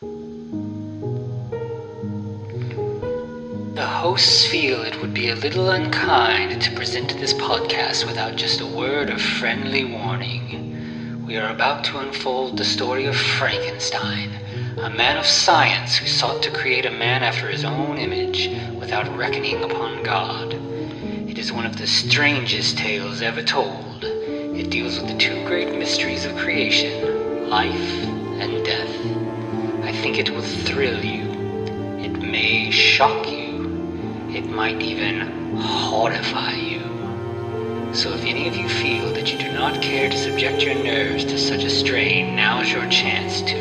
The hosts feel it would be a little unkind to present this podcast without just a word of friendly warning. We are about to unfold the story of Frankenstein, a man of science who sought to create a man after his own image without reckoning upon God. It is one of the strangest tales ever told. It deals with the two great mysteries of creation, life and death. I think it will thrill you. It may shock you. It might even horrify you. So if any of you feel that you do not care to subject your nerves to such a strain, now's your chance to.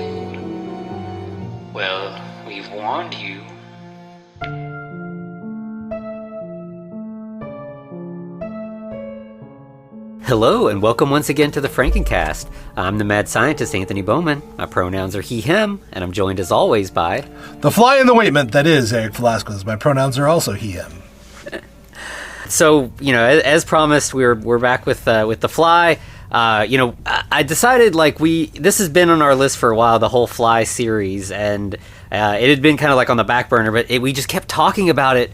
Well, we've warned you. Hello, and welcome once again to the Frankencast. I'm the mad scientist, Anthony Bowman. My pronouns are he, him, and I'm joined as always by... the fly in the ointment, that is Eric Velasquez. My pronouns are also he, him. So, as promised, we're back with the fly. I decided, this has been on our list for a while, the whole Fly series, and it had been kind of like on the back burner, but we just kept talking about it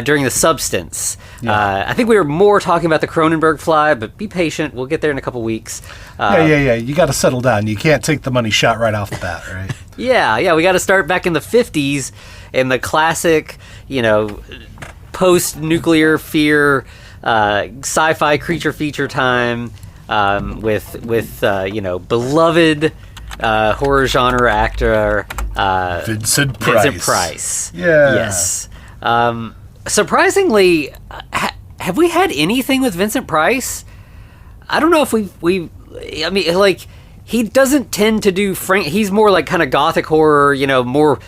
during the Substance. Yeah. I think we were more talking about the Cronenberg Fly, but be patient. We'll get there in a couple weeks. Yeah. You got to settle down. You can't take the money shot right off the bat, right? Yeah. We got to start back in the 50s in the classic, post-nuclear fear sci-fi creature feature time with beloved horror genre actor Vincent Price. Yeah. Yes. Surprisingly, have we had anything with Vincent Price? I don't know if he doesn't tend to do he's more like kind of gothic horror, more.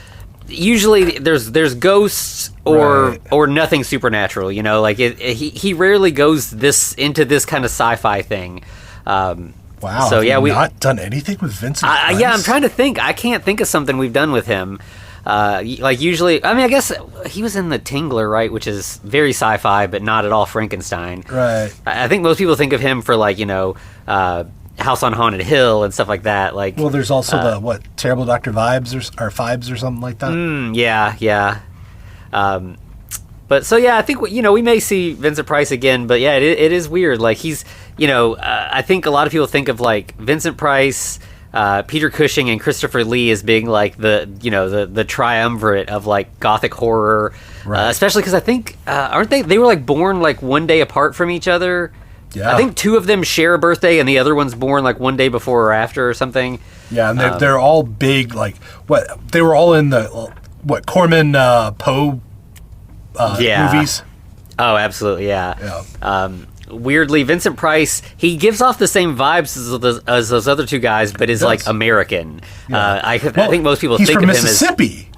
Usually there's ghosts or nothing supernatural, he rarely goes into this kind of sci-fi thing. Wow. So yeah, we've not done anything with Vincent Price? Yeah, I'm trying to think. I can't think of something we've done with him. Usually, I guess he was in The Tingler, right, which is very sci-fi but not at all Frankenstein. Right. I think most people think of him for House on Haunted Hill and stuff like that. Well, there's also Terrible Dr. Vibes or Fibes or something like that. Yeah. But so yeah, I think we may see Vincent Price again. But yeah, it is weird. He's I think a lot of people think of Vincent Price, Peter Cushing, and Christopher Lee as being the triumvirate of gothic horror. Right. Especially because I think aren't they were born one day apart from each other. Yeah. I think two of them share a birthday, and the other one's born one day before or after or something. Yeah, and they're all big. They were all in the Corman Poe movies. Oh, absolutely, yeah. Weirdly, Vincent Price, he gives off the same vibes as those other two guys, but is American. Yeah. I think most people think of him as Mississippi.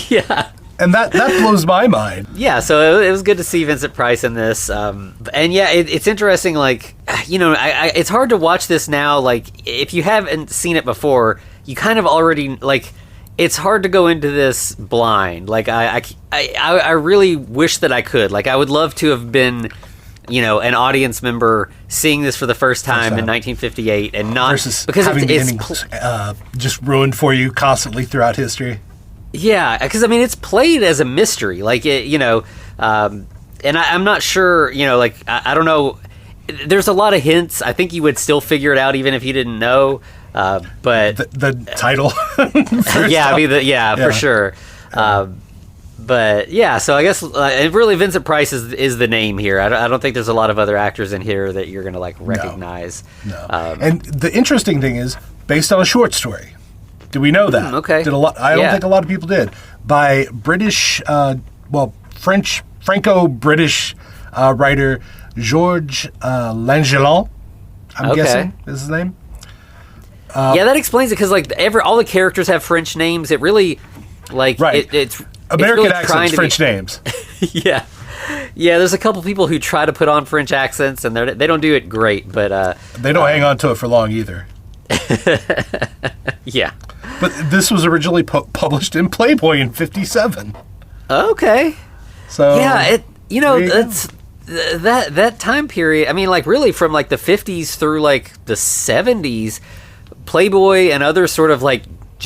Yeah. And that blows my mind. Yeah, so it was good to see Vincent Price in this. And yeah, it's interesting, it's hard to watch this now. If you haven't seen it before, you kind of already, it's hard to go into this blind. I really wish that I could. I would love to have been, an audience member seeing this for the first time in 1958 and not... Versus because having the ending just ruined for you constantly throughout history. Yeah, because it's played as a mystery, and I'm not sure, I don't know. There's a lot of hints. I think you would still figure it out even if you didn't know. But the title, for sure. But yeah, so I guess really Vincent Price is the name here. I don't think there's a lot of other actors in here that you're gonna recognize. No. And the interesting thing is based on a short story. Do we know that? Okay. I don't think a lot of people did. By British, Franco-British writer Georges Langeron, I'm guessing is his name. That explains it, because all the characters have French names. It really, right. It's American really accents, French names. Yeah. There's a couple people who try to put on French accents, and they don't do it great, but they don't hang on to it for long either. Yeah. But this was originally published in Playboy in '57. Okay. So yeah, that's that time period. Really from the '50s through the '70s, Playboy and other sort of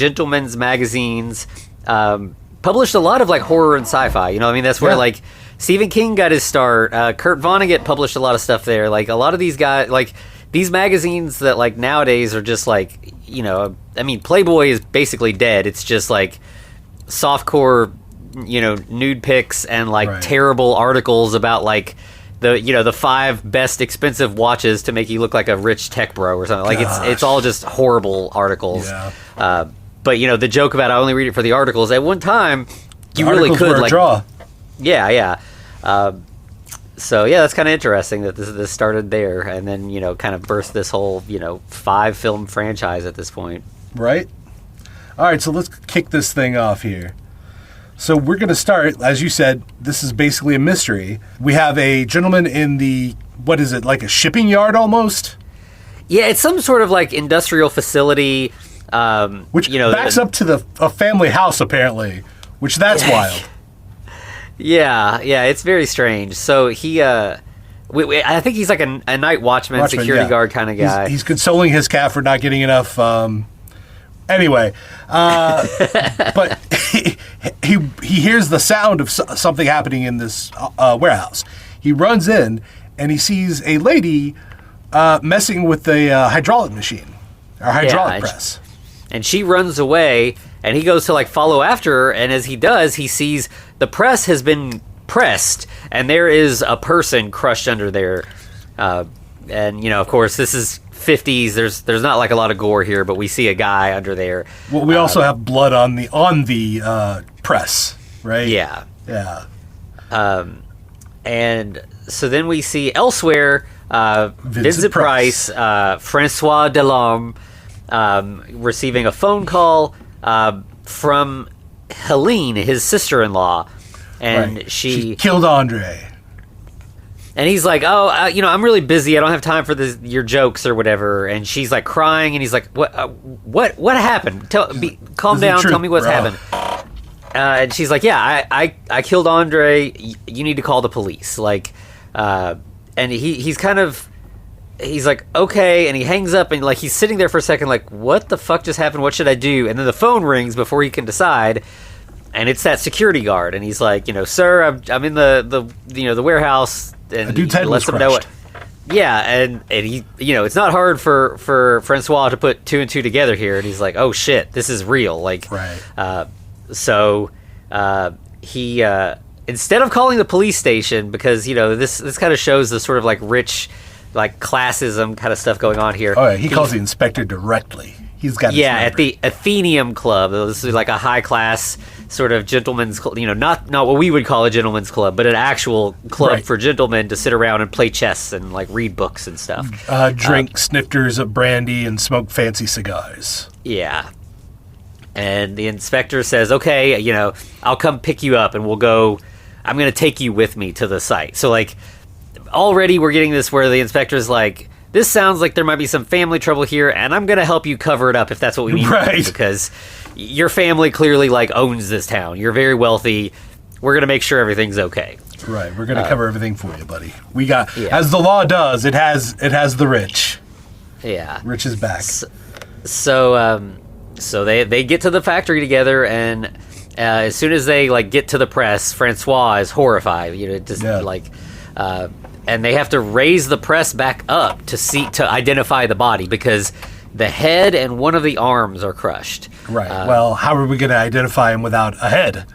gentlemen's magazines, published a lot of like horror and sci-fi. You know what I mean? That's where like Stephen King got his start. Kurt Vonnegut published a lot of stuff there. Like a lot of these guys, like these magazines that like nowadays are just like, you know, I mean, Playboy is basically dead. It's just like softcore, you know, nude pics and like terrible articles about like the 5 best expensive watches to make you look like a rich tech bro or something. Like it's all just horrible articles. Yeah. But you know, the joke about I only read it for the articles. At one time, you really could like draw. Yeah. So yeah, that's kind of interesting that this started there, and then you know, kind of burst this whole 5 film franchise at this point. Right. All right, so let's kick this thing off here. So we're going to start, as you said, this is basically a mystery. We have a gentleman in the, what is it, like a shipping yard almost? Yeah, it's some sort of like industrial facility. Which backs up to a family house, apparently, which that's wild. Yeah, it's very strange. So he, I think he's like a night watchman security guard kind of guy. He's consoling his cat for not getting enough. Anyway, but he hears the sound of something happening in this warehouse. He runs in and he sees a lady messing with the hydraulic machine, or hydraulic press. And she runs away, and he goes to like follow after her, and as he does, he sees the press has been pressed, and there is a person crushed under there. And of course, this is 50s. There's not like a lot of gore here, but we see a guy under there. Well, we also have blood on the press, right? Yeah. Yeah. And so then we see elsewhere Vincent Price, Francois Delorme, receiving a phone call from Helene, his sister-in-law, and she killed Andre. And he's like, "Oh, I'm really busy. I don't have time for your jokes or whatever." And she's like crying, and he's like, "What happened? Calm down. Tell me what's happened." And she's like, "Yeah, I killed Andre. You need to call the police." Like, and he's like, "Okay," and he hangs up, and like he's sitting there for a second, like, "What the fuck just happened? What should I do?" And then the phone rings before he can decide. And it's that security guard, and he's like, "Sir, I'm in the warehouse." And dude's head was crushed. And he, it's not hard for Francois to put 2 and 2 together here, and he's like, "Oh shit, this is real." Like, so he instead of calling the police station, because this kind of shows the sort of like rich, like classism kind of stuff going on here. Oh yeah, he calls the inspector directly. He's got at the Athenaeum Club. This is like a high class sort of gentleman's club, not what we would call a gentleman's club, but an actual club for gentlemen to sit around and play chess and like read books and stuff. Drink snifters of brandy and smoke fancy cigars. Yeah. And the inspector says, "Okay, I'll come pick you up and we'll go. I'm going to take you with me to the site." So like already we're getting this where the inspector's like, "This sounds like there might be some family trouble here, and I'm going to help you cover it up if that's what we need to do, because your family clearly like owns this town. You're very wealthy. We're going to make sure everything's okay." Right. We're going to cover everything for you, buddy. We got, as the law does, it has the rich. Yeah. Rich is back. So they get to the factory together, and as soon as they like get to the press, Francois is horrified. And they have to raise the press back up to identify the body, because the head and one of the arms are crushed. Right. Well, how are we going to identify him without a head?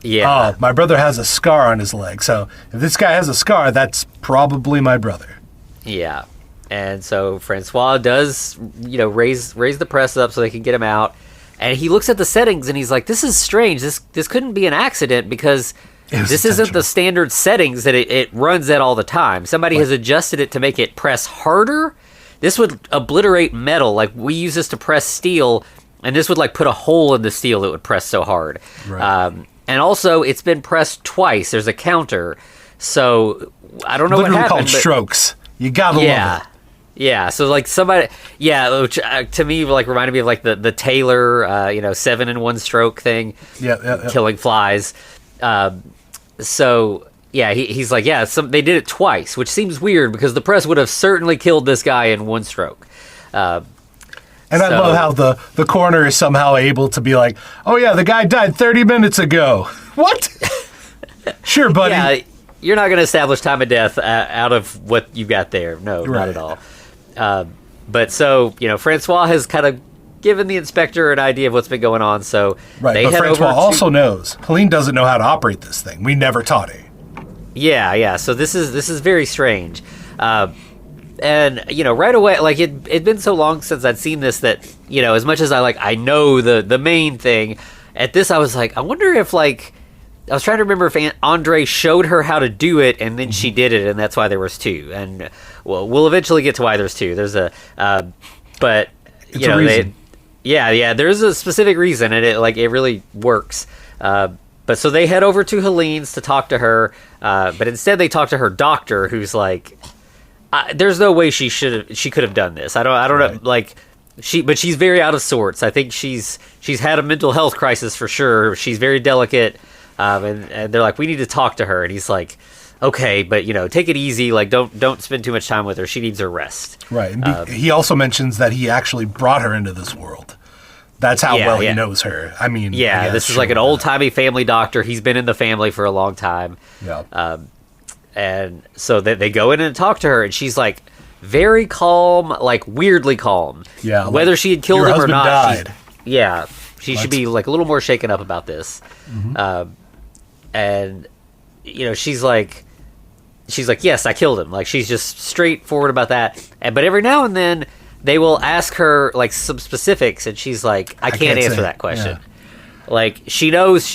Yeah. Oh, my brother has a scar on his leg, so if this guy has a scar, that's probably my brother. Yeah. And so Francois does, raise the press up so they can get him out. And he looks at the settings and he's like, "This is strange. This couldn't be an accident, because this isn't the standard settings that it runs at all the time. Somebody has adjusted it to make it press harder. This would obliterate metal. Like, we use this to press steel, and this would like put a hole in the steel that would press so hard." Right. And also, it's been pressed twice. There's a counter. So I don't know Literally what happened. Called strokes. You gotta love it. Yeah, so like somebody, which to me like reminded me of like the Taylor, 7-in-1 stroke thing, killing flies. So yeah, he's like, they did it twice, which seems weird because the press would have certainly killed this guy in one stroke. And I love how the coroner is somehow able to be like, oh, yeah, the guy died 30 minutes ago. What? Sure, buddy. Yeah, you're not going to establish time of death out of what you got there. No, not at all. But so, Francois has kind of given the inspector an idea of what's been going on. So they but head Francois over also knows Helene doesn't know how to operate this thing. We never taught her. Yeah. So this is very strange. And right away, like it'd been so long since I'd seen this that as much as I know the main thing, at this I was like, I wonder if I was trying to remember if Andre showed her how to do it and then she did it, and that's why there was two. And we'll eventually get to why there's two. There's but it's a reason. There's a specific reason, and it really works. But so they head over to Helene's to talk to her, but instead they talk to her doctor, who's like, there's no way she could have done this. I don't know, but she's very out of sorts. I think she's had a mental health crisis for sure. She's very delicate, and they're like, we need to talk to her, and he's like, okay, but take it easy. Like, don't spend too much time with her. She needs her rest. Right. And he also mentions that he actually brought her into this world. That's how well he knows her. I mean, this is like an old-timey family doctor. He's been in the family for a long time. Yeah. And so they go in and talk to her, and she's like very calm, like weirdly calm. Yeah. Whether she had killed him or not. Died. She should be like a little more shaken up about this. Mm-hmm. And she's like, yes, I killed him. Like, she's just straightforward about that. But every now and then they will ask her like some specifics, and she's like, I can't answer that question. Yeah. Like, she knows,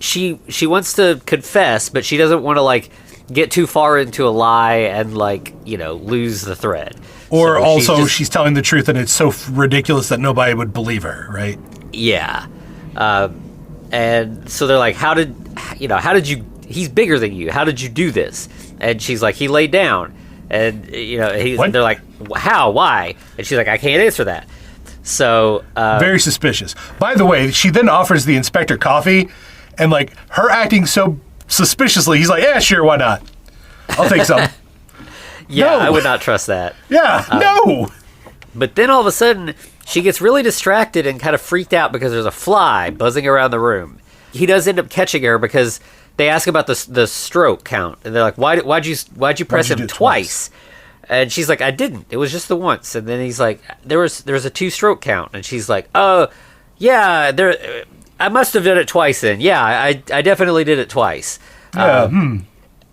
she wants to confess, but she doesn't want to get too far into a lie and lose the thread. Or so also she's telling the truth and it's so ridiculous that nobody would believe her, right? Yeah. And so they're like, how did you, he's bigger than you, how did you do this? And she's like, he laid down. And they're like, how, why? And she's like, I can't answer that. So very suspicious. By the way, she then offers the inspector coffee, and her acting so suspiciously, he's like, yeah, sure, why not? I'll take some. Yeah, no. I would not trust that. Yeah, no. But then all of a sudden, she gets really distracted and kind of freaked out because there's a fly buzzing around the room. He does end up catching her because they ask about the stroke count, and they're like, why'd you press him twice? And she's like, I didn't. It was just the once. And then he's like, there was a 2-stroke count, and she's like, oh, yeah, I must have done it twice then. Yeah, I definitely did it twice. Yeah.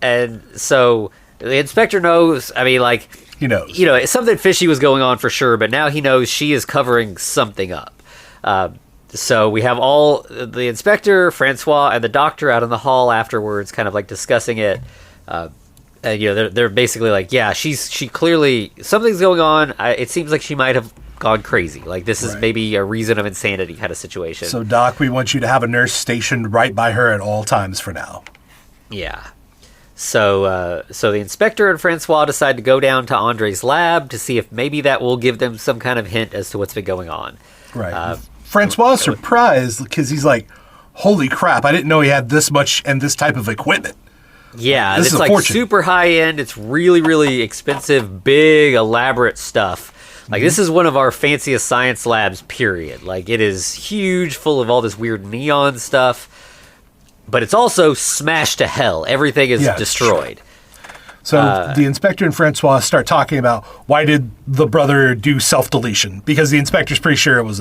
And so the inspector knows. I mean, he knows. Something fishy was going on for sure, but now he knows she is covering something up. So we have all the inspector, Francois, and the doctor out in the hall afterwards, kind of discussing it. And they're basically like, yeah, she clearly, something's going on. It seems like she might have gone crazy. This is maybe a reason of insanity kind of situation. So, Doc, we want you to have a nurse stationed right by her at all times for now. Yeah. So the inspector and Francois decide to go down to Andre's lab to see if maybe that will give them some kind of hint as to what's been going on. Right. Francois is surprised because he's like, holy crap, I didn't know he had this much and this type of equipment. Yeah, this it's super high end. It's really, really expensive, big, elaborate stuff. This is one of our fanciest science labs, period. It is huge, full of all this weird neon stuff. But it's also smashed to hell. Everything is destroyed. So the inspector and Francois start talking about why did the brother do self-deletion? Because the inspector's pretty sure it was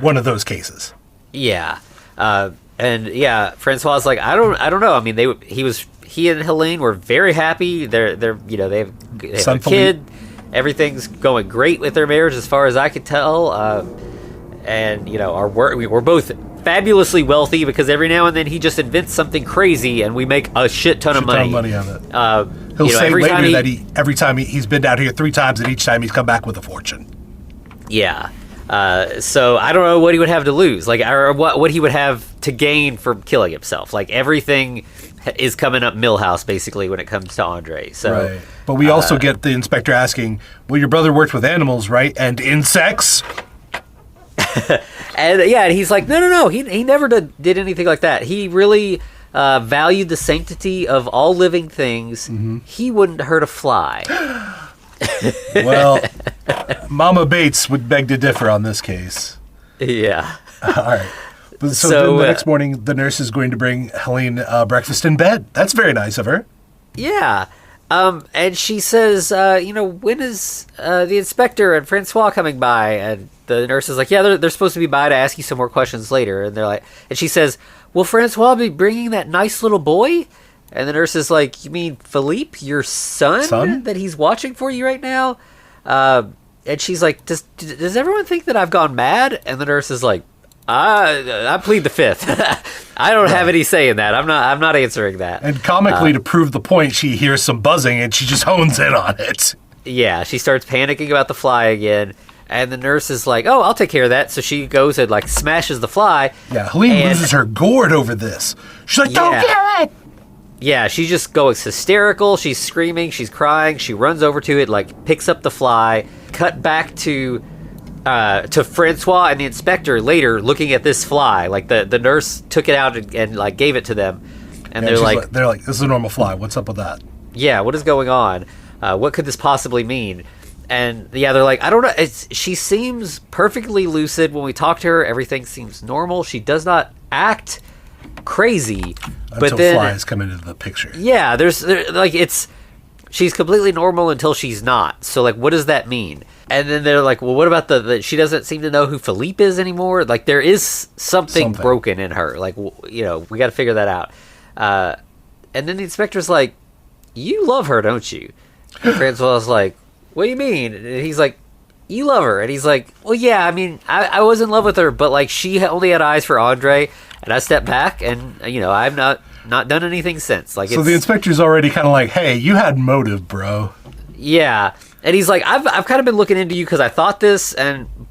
one of those cases. Yeah. Francois is like, I don't know. I mean, he and Helene were very happy. They have a kid. Everything's going great with their marriage as far as I could tell. And we're both fabulously wealthy because every now and then he just invents something crazy and we make a shit ton of money. On it. He'll say later that every time he's been down here 3 times and each time he's come back with a fortune. Yeah. So I don't know what he would have to lose, or what he would have to gain from killing himself. Everything is coming up Millhouse basically when it comes to Andre. So, right. But we also get the inspector asking, "Well, your brother worked with animals, right? And insects?" And he's like, no. He never did anything like that. He really valued the sanctity of all living things. Mm-hmm. He wouldn't hurt a fly. Well, Mama Bates would beg to differ on this case. Yeah. All right. So then the next morning, the nurse is going to bring Helene breakfast in bed. That's very nice of her. Yeah. And she says, when is the inspector and Francois coming by? And the nurse is like, yeah, they're supposed to be by to ask you some more questions later. And they're like, and she says, will Francois be bringing that nice little boy? And the nurse is like, you mean Philippe, your son? That he's watching for you right now? And she's like, does everyone think that I've gone mad? And the nurse is like, I plead the fifth. I don't have any say in that. I'm not answering that. And comically, to prove the point, she hears some buzzing and she just hones in on it. Yeah, she starts panicking about the fly again. And the nurse is like, oh, I'll take care of that. So she goes and like smashes the fly. Yeah, Helene loses her gourd over this. She's like, don't kill it! Yeah, she just goes hysterical. She's screaming. She's crying. She runs over to it, like picks up the fly. Cut back to Francois and the inspector later looking at this fly. Like the nurse took it out and like gave it to them. And they're like, this is a normal fly. What's up with that? Yeah, what is going on? What could this possibly mean? And yeah, they're like, I don't know. She seems perfectly lucid when we talk to her. Everything seems normal. She does not act crazy. Until flies come into the picture. Yeah, she's completely normal until she's not. So like, what does that mean? And then they're like, well, what about she doesn't seem to know who Philippe is anymore? Like there is something broken in her. Like, we got to figure that out. And then the inspector's like, you love her, don't you? And Francois is like, what do you mean? And he's like, you love her. And he's like, well, yeah, I mean, I was in love with her, but like she only had eyes for Andre, and I stepped back, and I've not done anything since. Like, so the inspector's already kind of like, hey, you had motive, bro. Yeah, and he's like, I've kind of been looking into you because I thought this,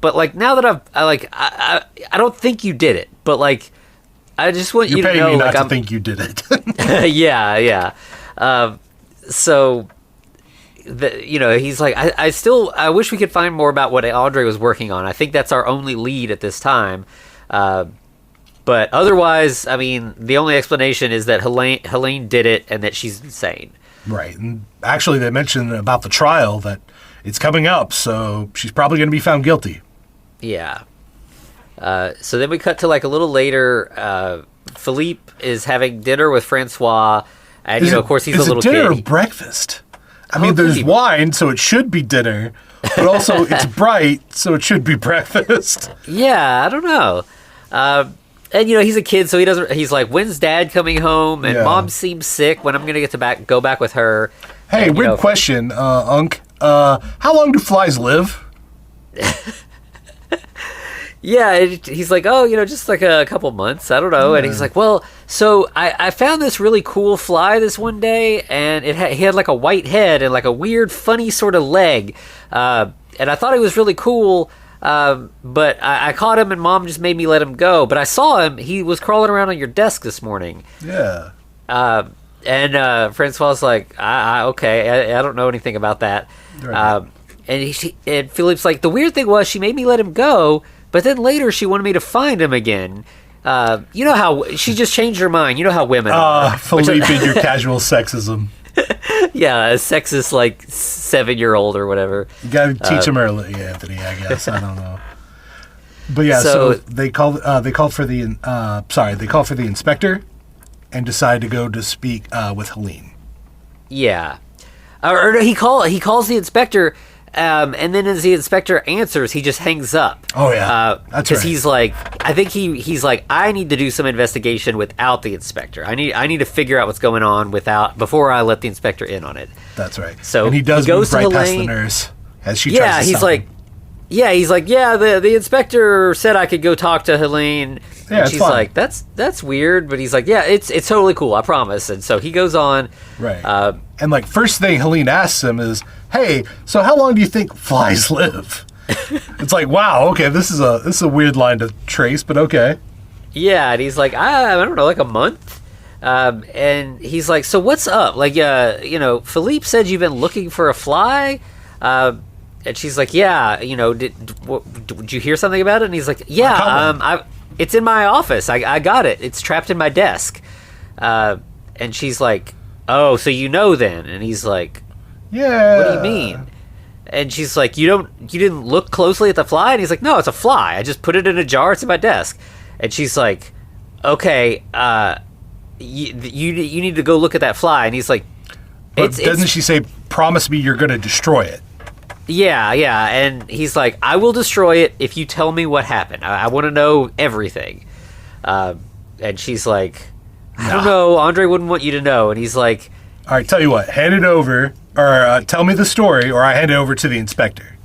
but like now that I don't think you did it, but like I just want you to know, you're paying me not like, to think you did it. Yeah. So. He's like, I wish we could find more about what Andre was working on. I think that's our only lead at this time. But otherwise, I mean, the only explanation is that Helene did it and that she's insane. Right. And actually, they mentioned about the trial that it's coming up, so she's probably going to be found guilty. Yeah. So then we cut to like a little later. Philippe is having dinner with Francois. And, of course, he's a little kid. Is it dinner or breakfast? I mean, there's wine, so it should be dinner, but also it's bright, so it should be breakfast. Yeah, I don't know. And he's a kid, so he's like, when's Dad coming home? And Mom seems sick. When I'm gonna get to go back with her? Hey, weird question, Unc. How long do flies live? Yeah, he's like, oh, just like a couple months. I don't know. Yeah. And he's like, well, so I found this really cool fly this one day, and he had like a white head and like a weird, funny sort of leg. And I thought he was really cool, but I caught him, and Mom just made me let him go. But I saw him. He was crawling around on your desk this morning. Yeah. And Francois was like, okay, I don't know anything about that. Right. And Philippe's like, the weird thing was she made me let him go, but then later she wanted me to find him again. You know how she just changed her mind. You know how women are. Philippe and your casual sexism. Yeah, a sexist like 7-year-old or whatever. You gotta teach him early, Anthony. I guess I don't know. But yeah, so they called for the inspector and decide to go to speak with Helene. Yeah, or he calls the inspector. And then as the inspector answers, he just hangs up. Oh, yeah. That's right. Because he's like, I think he's like, I need to do some investigation without the inspector. I need to figure out what's going on before I let the inspector in on it. That's right. So and he goes right past the nurse as she tries to stop him. He's like, the inspector said I could go talk to Helene. Yeah, and she's like, that's weird. But he's like, yeah, it's totally cool, I promise. And so he goes on. Right. And like first thing Helene asks him is, hey, so how long do you think flies live? It's like, wow, okay, this is a weird line to trace, but okay. Yeah, and he's like, I don't know, like a month. And he's like, so what's up? Like, Philippe said you've been looking for a fly. And she's like, yeah, did you hear something about it? And he's like, yeah, it's in my office. I got it. It's trapped in my desk. And she's like, oh, so then? And he's like, yeah. What do you mean? And she's like, you didn't look closely at the fly? And he's like, no, it's a fly. I just put it in a jar. It's in my desk. And she's like, okay, you need to go look at that fly. And he's like, doesn't she say, promise me you're going to destroy it? Yeah. And he's like, I will destroy it if you tell me what happened. I want to know everything. And she's like, I don't know. Andre wouldn't want you to know. And he's like, all right, tell you what, hand it over, or tell me the story, or I hand it over to the inspector.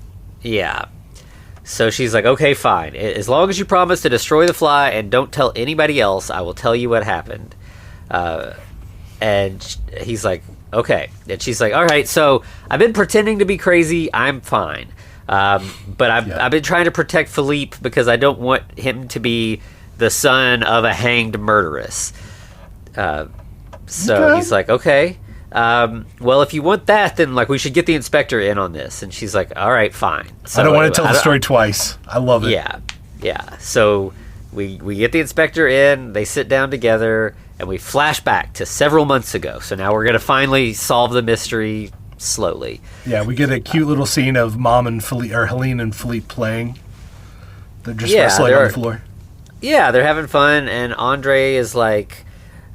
Yeah. So she's like, okay, fine. As long as you promise to destroy the fly and don't tell anybody else, I will tell you what happened. And he's like, okay. And she's like, all right, so I've been pretending to be crazy. I'm fine. But I've been trying to protect Philippe because I don't want him to be the son of a hanged murderess. So he's like, okay. Well, if you want that, then like we should get the inspector in on this. And she's like, all right, fine. So, I don't want to tell the story twice. I love it. Yeah. So we get the inspector in. They sit down together, and we flash back to several months ago. So now we're gonna finally solve the mystery slowly. Yeah, we get a cute little scene of Mom and Philippe, or Helene and Philippe playing. They're just wrestling on the floor. Yeah, they're having fun, and Andre is like,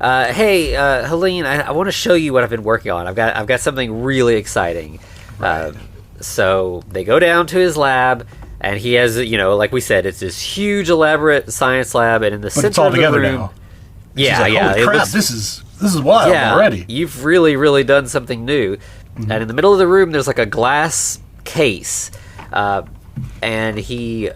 hey, Helene, I want to show you what I've been working on. I've got something really exciting. Right. So they go down to his lab, and he has, like we said, it's this huge, elaborate science lab, and in the center it's all of the together room, now. Yeah, like, yeah. Holy crap, this is wild already. You've really, really done something new. Mm-hmm. And in the middle of the room, there's like a glass case, and he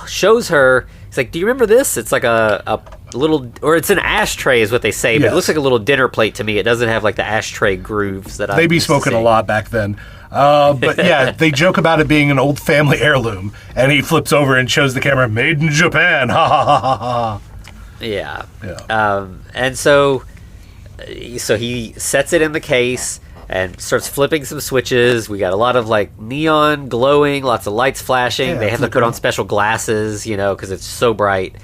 shows her. He's like, "Do you remember this? It's like a little, or it's an ashtray, is what they say, but it looks like a little dinner plate to me. It doesn't have like the ashtray grooves that they be smoking a lot back then." But yeah, they joke about it being an old family heirloom, and he flips over and shows the camera, "Made in Japan." Ha ha ha ha ha. Yeah. And so he sets it in the case and starts flipping some switches. We got a lot of like neon glowing, lots of lights flashing. They have to put on special glasses, because it's so bright.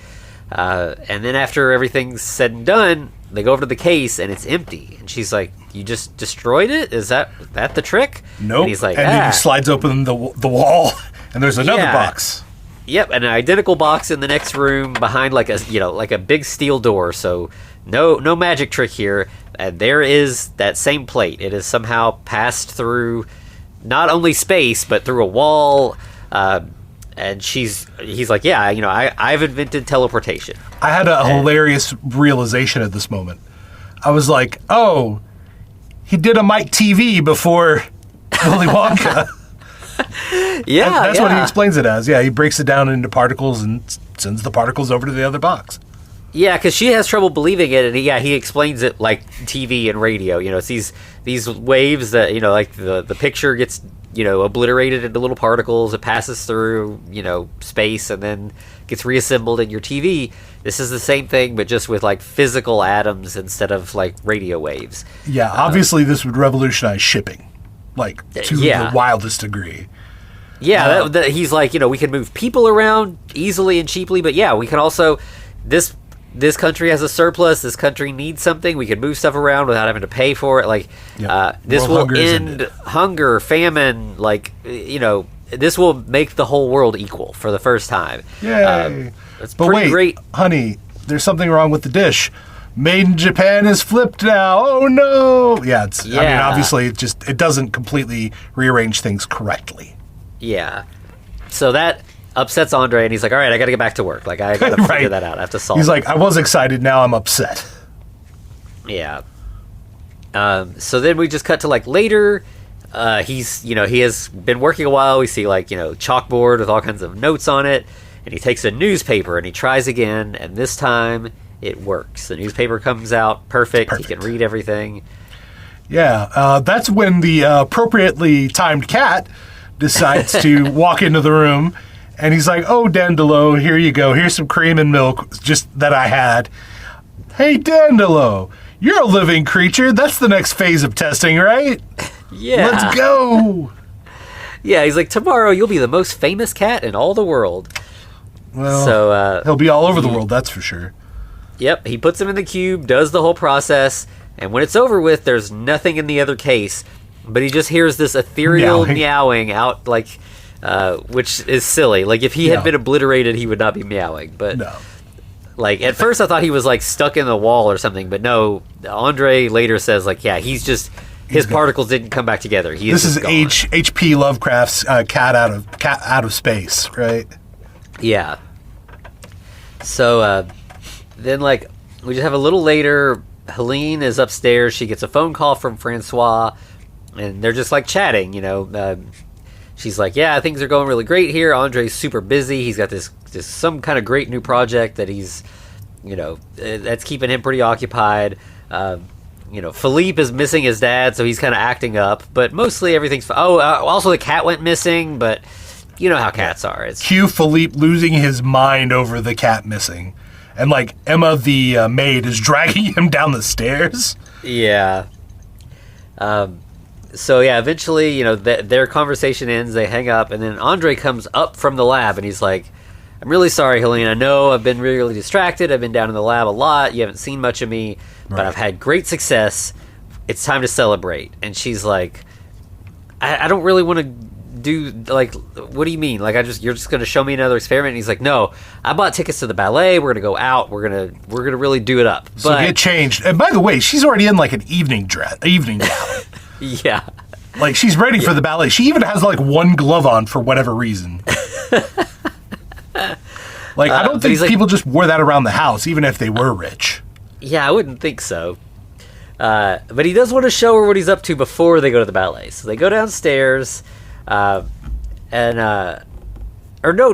And then after everything's said and done, they go over to the case and it's empty. And she's like, "You just destroyed it? Is that the trick?" Nope. And he's like, then he slides open the wall, and there's another box. Yep, an identical box in the next room behind like a big steel door. So no magic trick here. And there is that same plate. It has somehow passed through not only space but through a wall. And he's like, "Yeah, I've invented teleportation." I had a hilarious realization at this moment. I was like, "Oh, he did a Mike TV before Willy Wonka." Yeah, that's what he explains it as. Yeah, he breaks it down into particles and sends the particles over to the other box. Yeah, because she has trouble believing it, and he explains it like TV and radio. It's these waves that like the picture gets obliterated into little particles. It passes through space and then gets reassembled in your TV. This is the same thing, but just with like physical atoms instead of like radio waves. Yeah, obviously this would revolutionize shipping, like to the wildest degree. Yeah, he's like, we can move people around easily and cheaply, but we can also this country has a surplus. This country needs something. We can move stuff around without having to pay for it. Like, this will end hunger, famine. Like, this will make the whole world equal for the first time. Yay! It's but pretty wait, great. Honey, there's something wrong with the dish. Made in Japan is flipped now. Oh no! Yeah, I mean, obviously, it doesn't completely rearrange things correctly. Yeah. So that upsets Andre, and he's like, "All right, I got to get back to work. Like, I got to figure that out. I have to solve." He's like, "I was excited, now I'm upset." Yeah. So then we just cut to like later. He has been working a while. We see like chalkboard with all kinds of notes on it, and he takes a newspaper and he tries again, and this time it works. The newspaper comes out perfect. He can read everything. Yeah, that's when the appropriately timed cat decides to walk into the room. And he's like, "Oh, Dandelo, here you go. Here's some cream and milk just that I had. Hey, Dandelo, you're a living creature. That's the next phase of testing, right? Yeah. Let's go." Yeah, he's like, "Tomorrow you'll be the most famous cat in all the world." Well, so, he'll be all over the world, that's for sure. Yep, he puts him in the cube, does the whole process, and when it's over with, there's nothing in the other case. but he just hears this ethereal Meowing. meowing out, like, which is silly. Like, if he had Yeah. been obliterated, he would not be meowing. But No. like, at first I thought he was like stuck in the wall or something, but no. Andre later says, like, yeah, he's just his gone. particles didn't come back together. This is gone. H.P. Lovecraft's cat out of space, right? Yeah. So then, like, we just have a little later. Helene is upstairs. She gets a phone call from Francois, and they're just like chatting. She's like, "Yeah, things are going really great here. Andre's super busy. He's got this some kind of great new project that he's, that's keeping him pretty occupied. Philippe is missing his dad, so he's kind of acting up. But mostly everything's fine. Also the cat went missing, but you know how cats are. It's Cue Philippe losing his mind over the cat missing. And, like, Emma, the maid, is dragging him down the stairs. Yeah. So, yeah, eventually, their conversation ends. They hang up. And then Andre comes up from the lab, and he's like, "I'm really sorry, Helene. I know I've been really distracted. I've been down in the lab a lot. You haven't seen much of me. But Right. I've had great success. It's time to celebrate." And she's like, I don't really want to do, like, what do you mean? Like, you're just going to show me another experiment? And he's like, "No, I bought tickets to the ballet. We're going to go out. We're going to really do it up." So get changed. And by the way, she's already in, like, an evening gown. Yeah. Like, she's ready for the ballet. She even has, like, one glove on for whatever reason. Like, I don't but think he's like- people just wore that around the house, even if they were rich. Yeah, I wouldn't think so. But he does want to show her what he's up to before they go to the ballet. So they go downstairs, or no,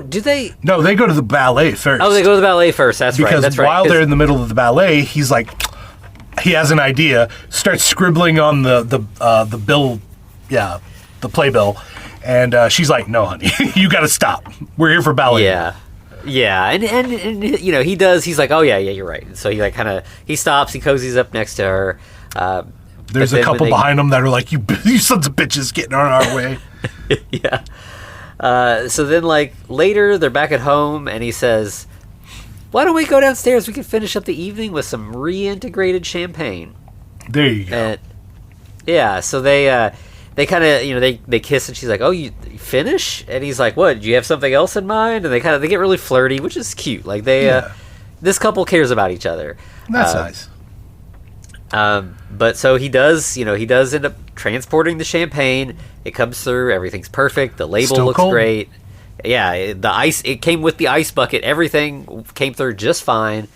do they? No, they go to the ballet first. Oh, they go to the ballet first. That's right. Because That's right. while 'Cause- they're in the middle of the ballet, he's like, he has an idea, starts scribbling on the bill, the playbill, and she's like, "No, honey, you got to stop. We're here for ballet." Yeah, and he does. He's like, "Oh yeah, you're right." So he like he stops. He cozies up next to her. There's a couple behind him that are like, "You sons of bitches, getting on our way." Yeah. So then, like, later, they're back at home, and he says, "Why don't we go downstairs? We can finish up the evening with some reintegrated champagne." There you go. And, yeah, so they kind of, they kiss, and she's like, "Oh, you finish?" And he's like, "What? Do you have something else in mind?" And they get really flirty, which is cute. Like, this couple cares about each other. That's nice. But so he does end up transporting the champagne. It comes through. Everything's perfect. The label Still looks cold. great. Yeah, it came with the ice bucket. Everything came through just fine.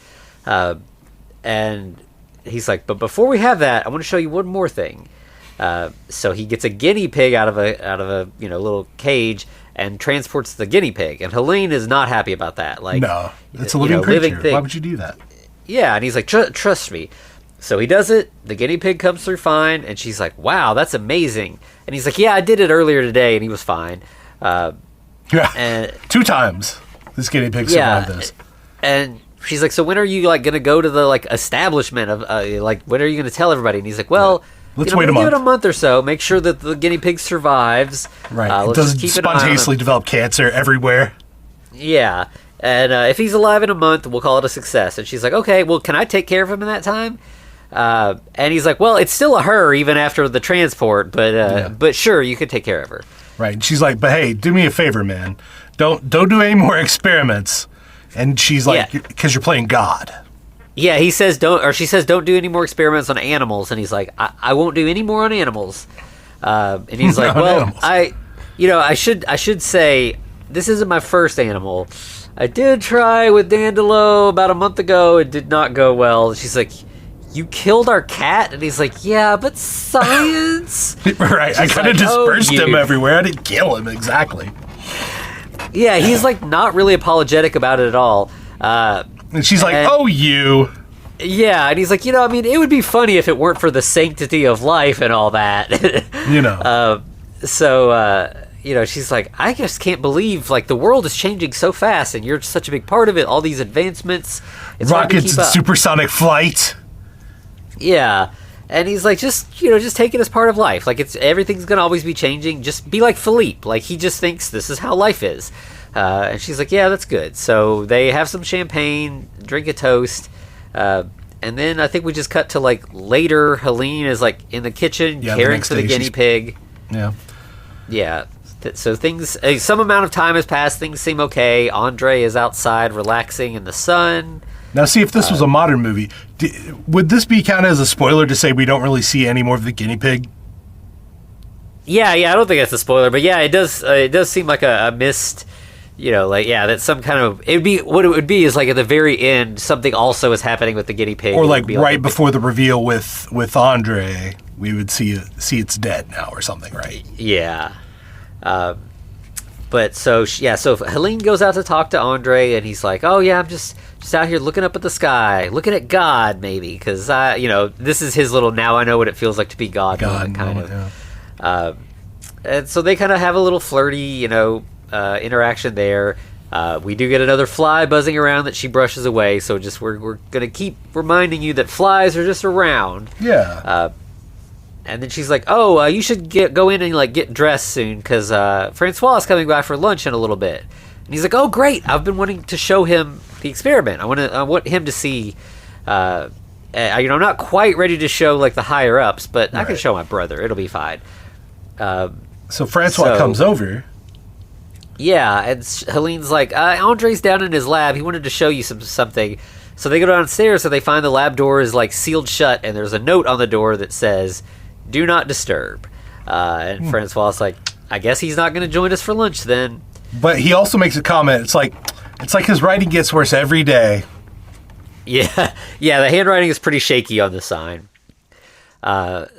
And he's like, "But before we have that, I want to show you one more thing." So he gets a guinea pig out of a little cage and transports the guinea pig. And Helene is not happy about that. Like, No, it's a living creature. Why would you do that? Yeah, and he's like, "Trust me." So he does it. The guinea pig comes through fine, and she's like, "Wow, that's amazing." And he's like, "Yeah, I did it earlier today, and he was fine." Yeah, And 2 times this guinea pig survived this. And she's like, "So when are you like gonna go to the like establishment of like when are you gonna tell everybody?" And he's like, "Well, Let's wait a give it a month. month or so. Make sure that the guinea pig survives. Right, it Let's doesn't just keep an eye on him." spontaneously develop cancer everywhere. Yeah, and if he's alive in a month, we'll call it a success." And she's like, "Okay, well, can I take care of him in that time?" And he's like, "Well, it's still a her even after the transport, but sure, you could take care of her." Right, and she's like, "But hey, do me a favor, man. Don't do any more experiments." And she's like, Yeah. "Because you're playing God." Yeah, she says don't do any more experiments on animals, and he's like, I won't do any more on animals. And he's like, On "Well, animals. I should say this isn't my first animal. I did try with Dandelo about a month ago. It did not go well." And she's like, "You killed our cat?" And he's like, "Yeah, but science." Right, I She's kind of like, "Oh, dispersed him you." everywhere. I didn't kill him exactly. Yeah, he's like not really apologetic about it at all. And she's like, And- "Oh, you." Yeah, and he's like, it would be funny if it weren't for the sanctity of life and all that. You know. She's like, "I just can't believe like the world is changing so fast, and you're such a big part of it. All these advancements, it's hard to Rockets keep and up." supersonic flight. Yeah, and he's like, just take it as part of life. Like everything's gonna always be changing. Just be like Philippe. Like he just thinks this is how life is. And she's like, "Yeah, that's good." So they have some champagne, drink a toast, And then I think we just cut to like later. Helene is like in the kitchen caring for the guinea pig. Yeah. Yeah. So things, some amount of time has passed. Things seem okay. Andre is outside relaxing in the sun. Now, see, if this was a modern movie, would this be counted as a spoiler to say we don't really see any more of the guinea pig? Yeah, I don't think that's a spoiler, but yeah, it does seem like a missed, that some kind of, what it would be is like at the very end, something also is happening with the guinea pig. Or like right before the reveal with Andre, we would see it's dead now or something, right? Yeah. But so Helene goes out to talk to Andre, and he's like, "Oh yeah, I'm just out here looking up at the sky, looking at God, maybe, because this is his little now I know what it feels like to be God moment, kind of." Yeah. And so they kind of have a little flirty, interaction there. We do get another fly buzzing around that she brushes away. So just we're gonna keep reminding you that flies are just around. Yeah. And then she's like, "Oh, you should go in and like get dressed soon, because Francois is coming by for lunch in a little bit." And he's like, "Oh, great! I've been wanting to show him the experiment. I want him to see." I'm not quite ready to show like the higher ups, but I can show my brother. It'll be fine. So Francois comes over. Yeah, and Helene's like, Andre's down in his lab. He wanted to show you something. So they go downstairs, and they find the lab door is like sealed shut, and there's a note on the door that says, "Do not disturb." And Francois' like, "I guess he's not going to join us for lunch then." But he also makes a comment. It's like his writing gets worse every day. Yeah, the handwriting is pretty shaky on the sign.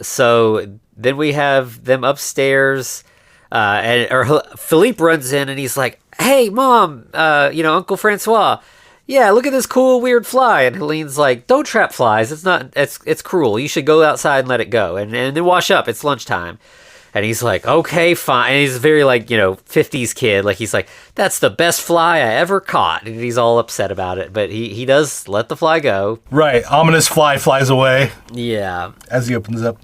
So then we have them upstairs, and Philippe runs in, and he's like, "Hey, Mom, Uncle Francois, yeah, look at this cool weird fly." And Helene's like, "Don't trap flies. It's cruel. You should go outside and let it go, and then wash up. It's lunchtime." And he's like, "Okay, fine." And he's very like 50s kid. Like he's like, "That's the best fly I ever caught," and he's all upset about it. But he does let the fly go. Right, ominous fly flies away. Yeah. As he opens up.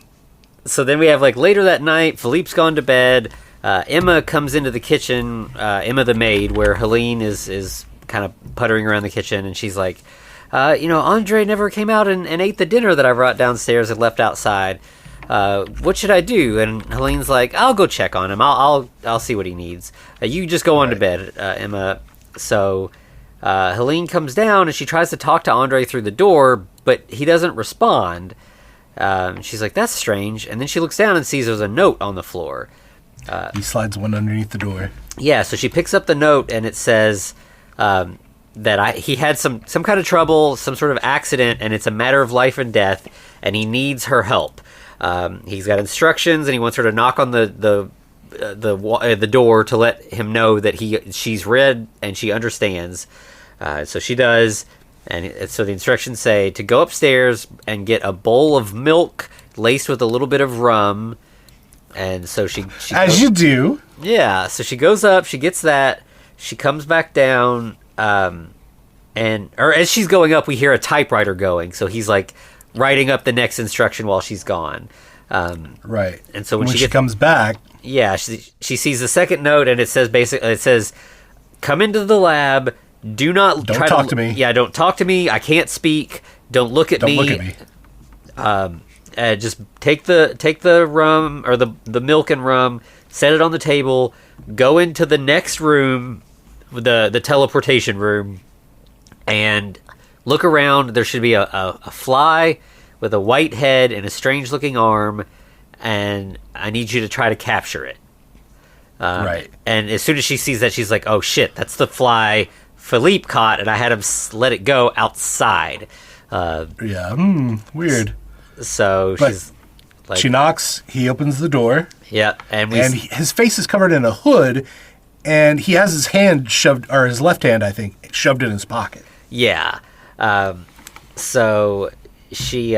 So then we have like later that night, Philippe's gone to bed. Emma comes into the kitchen. Emma the maid, where Helene is kind of puttering around the kitchen, and she's like, Andre never came out and ate the dinner that I brought downstairs and left outside. What should I do? And Helene's like, "I'll go check on him. I'll see what he needs. You just go on to bed, Emma." So Helene comes down, and she tries to talk to Andre through the door, but he doesn't respond. She's like, "That's strange." And then she looks down and sees there's a note on the floor. He slides one underneath the door. Yeah, so she picks up the note, and it says that he had some kind of trouble, some sort of accident, and it's a matter of life and death, and he needs her help. He's got instructions, and he wants her to knock on the door to let him know that she's read and she understands. So she does, and so the instructions say to go upstairs and get a bowl of milk laced with a little bit of rum. And so she as you do. Yeah, so she goes up, she gets that, she comes back down, or as she's going up, we hear a typewriter going. So he's like writing up the next instruction while she's gone. Right. And so when she comes back, yeah, she sees the second note, and it says, "Come into the lab. Don't talk to me. Yeah, don't talk to me. I can't speak. Don't look at me. Don't look at me. Just take the rum or the milk and rum, set it on the table, go into the next room, the teleportation room, and look around. There should be a fly with a white head and a strange looking arm, and I need you to try to capture it." Right. And as soon as she sees that, she's like, "Oh shit, that's the fly Philippe caught, and I had him let it go outside." Weird. So she's like, she knocks. He opens the door. Yeah, and his face is covered in a hood, and he has his hand shoved, or his left hand, I think, shoved in his pocket. Yeah. So she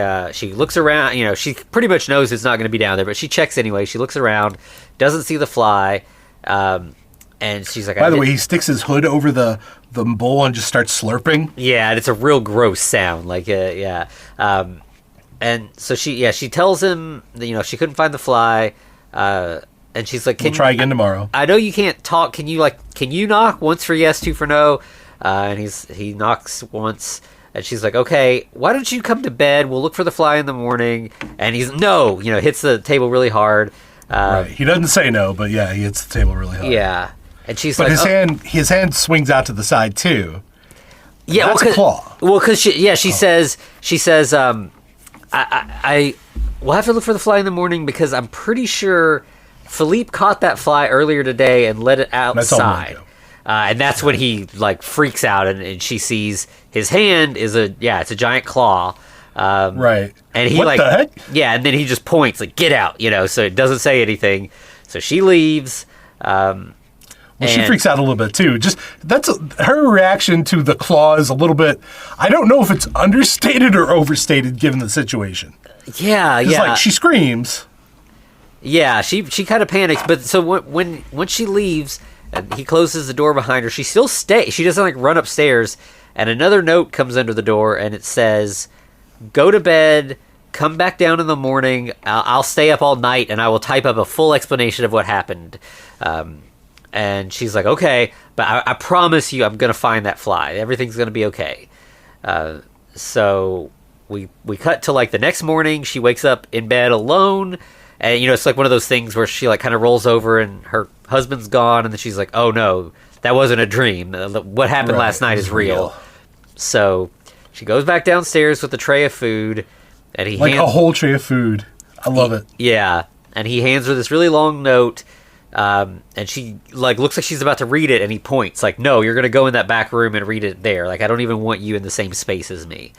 looks around. She pretty much knows it's not going to be down there, but she checks anyway. She looks around, doesn't see the fly, and she's like, By the way, he sticks his hood over the bowl and just starts slurping. Yeah, and it's a real gross sound. Like, yeah. And so she tells him that, she couldn't find the fly, and she's like, "We'll try again tomorrow. I know you can't talk. Can you knock once for yes, two for no?" And he knocks once, And she's like, okay, why don't you come to bed? We'll look for the fly in the morning. And he's, no, hits the table really hard. Right. He doesn't say no, but yeah, he hits the table really hard. Yeah. And she's but like... his hand swings out to the side, too. Yeah, that's a claw. Well, because she says, I will have to look for the fly in the morning because I'm pretty sure Philippe caught that fly earlier today and let it outside. And that's when he like freaks out and she sees his hand is it's a giant claw. Right. And he what the heck? Yeah, and then he just points like, get out, so it doesn't say anything. So she leaves. Well, she freaks out a little bit too. Her reaction to the claw is a little bit. I don't know if it's understated or overstated given the situation. Yeah. Like she screams. Yeah, she kind of panics. But so once she leaves, and he closes the door behind her, she still stays. She doesn't like run upstairs. And another note comes under the door, and it says, "Go to bed. Come back down in the morning. I'll stay up all night, and I will type up a full explanation of what happened." And she's like, okay, but I promise you I'm going to find that fly. Everything's going to be okay. So we cut to like the next morning. She wakes up in bed alone. And, it's like one of those things where she like kind of rolls over and her husband's gone. And then she's like, oh no, that wasn't a dream. What happened last night is real. So she goes back downstairs with a tray of food. And he a whole tray of food. I love it. Yeah. And he hands her this really long note. And she like looks like she's about to read it, and he points like, "No, you're going to go in that back room and read it there. Like, I don't even want you in the same space as me."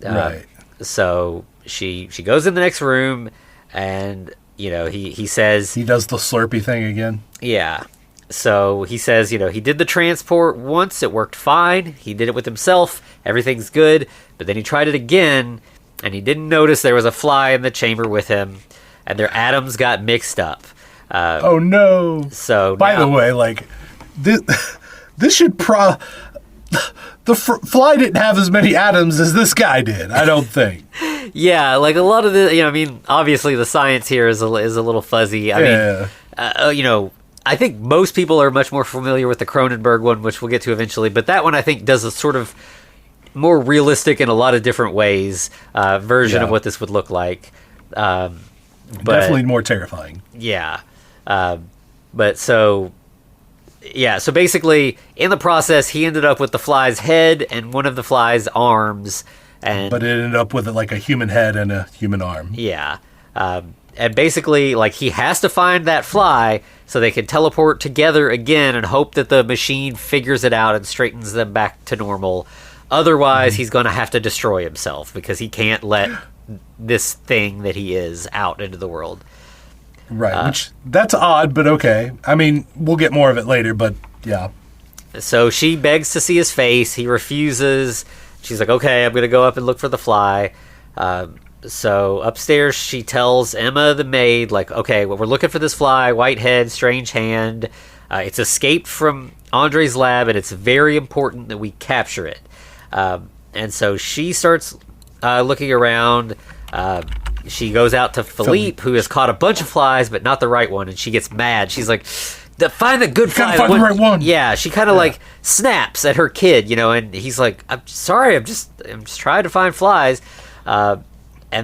Right. So she goes in the next room, and he says he does the Slurpee thing again. Yeah. So he says, he did the transport once, it worked fine. He did it with himself, everything's good. But then he tried it again, and he didn't notice there was a fly in the chamber with him, and their atoms got mixed up. Oh no! So by the way, like this should the fly didn't have as many atoms as this guy did. I don't think. Yeah, like a lot of the obviously the science here is a little fuzzy. I mean, I think most people are much more familiar with the Cronenberg one, which we'll get to eventually. But that one I think does a sort of more realistic in a lot of different ways version of what this would look like. But definitely more terrifying. Yeah. So basically in the process he ended up with the fly's head and one of the fly's arms, but it ended up with like a human head and a human arm. And basically like he has to find that fly so they can teleport together again and hope that the machine figures it out and straightens them back to normal. Otherwise he's going to have to destroy himself because he can't let this thing that he is out into the world. Right, which that's odd, but okay. I mean, we'll get more of it later, but yeah. So she begs to see his face. He refuses. She's like, okay, I'm going to go up and look for the fly. So upstairs, she tells Emma, the maid, like, okay, well, we're looking for this fly, white head, strange hand. It's escaped from Andre's lab, and it's very important that we capture it. And so she starts looking around. She goes out to Philippe, who has caught a bunch of flies, but not the right one, and she gets mad. She's like, find the good fly. Find the right one. Yeah, she kind of like snaps at her kid, and he's like, I'm sorry, I'm just trying to find flies. And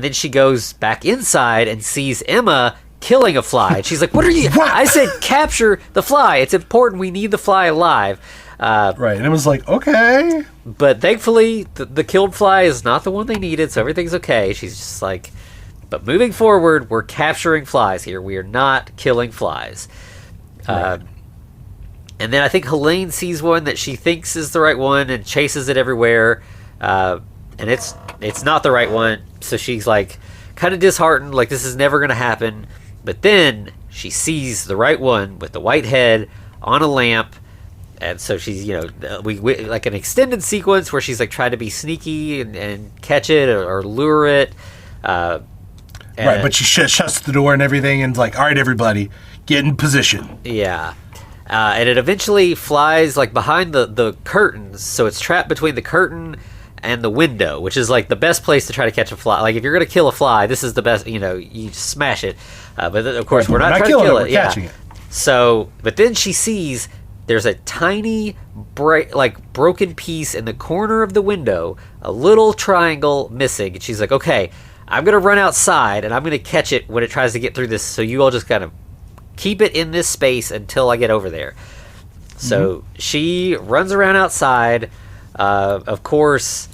then she goes back inside and sees Emma killing a fly. And she's like, what are you? What? I said capture the fly. It's important. We need the fly alive. Right, and it was like, okay. But thankfully, the killed fly is not the one they needed, so everything's okay. She's just like, but moving forward, we're capturing flies here. We are not killing flies. Right. And then I think Helene sees one that she thinks is the right one and chases it everywhere. And it's not the right one, so she's like kind of disheartened, like this is never going to happen. But then she sees the right one with the white head on a lamp. And so she's, we like an extended sequence where she's like trying to be sneaky and catch it or lure it. Right, but she shuts the door and everything and's like, all right, everybody, get in position. Yeah. And it eventually flies like behind the curtains, so it's trapped between the curtain and the window, which is like the best place to try to catch a fly. Like if you're going to kill a fly, this is the best, you smash it. But of course, we're not trying to kill it. We're catching it. So, but then she sees there's a tiny broken piece in the corner of the window, a little triangle missing. And she's like, okay, I'm going to run outside and I'm going to catch it when it tries to get through this. So you all just kind of keep it in this space until I get over there. So she runs around outside. Of course,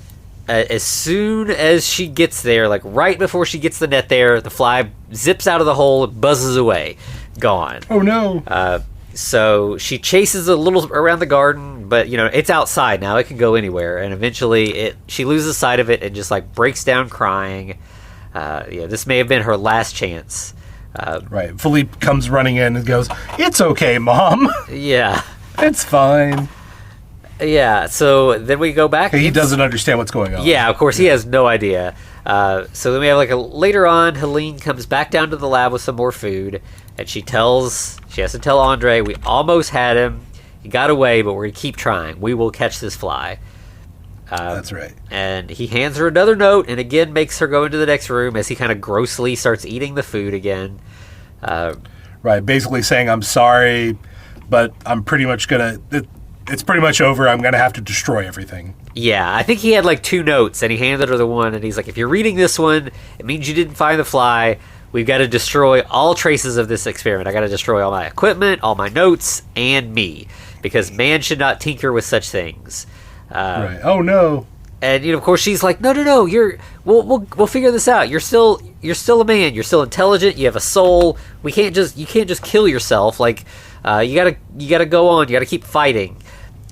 as soon as she gets there, like right before she gets the net there, the fly zips out of the hole, buzzes away, gone. Oh no. So she chases a little around the garden, but it's outside now. It can go anywhere, and eventually she loses sight of it and just like breaks down crying. This may have been her last chance. Right. Philippe comes running in and goes, "It's okay, Mom." Yeah. It's fine. Yeah, so then we go back. He doesn't understand what's going on. Yeah, of course, he has no idea. So then we have later on, Helene comes back down to the lab with some more food, and she has to tell Andre, we almost had him. He got away, but we're going to keep trying. We will catch this fly. That's right. And he hands her another note and again makes her go into the next room as he kind of grossly starts eating the food again. Right, basically saying, I'm sorry, but I'm pretty much it's pretty much over. I'm going to have to destroy everything. Yeah, I think he had 2 notes, and he handed her the one, and he's like, if you're reading this one, it means you didn't find the fly. We've got to destroy all traces of this experiment. I got to destroy all my equipment, all my notes, and me, because man should not tinker with such things. Right. Oh no. And of course, she's like, no. We'll figure this out. You're still a man. You're still intelligent. You have a soul. You can't just kill yourself. You gotta go on. You gotta keep fighting.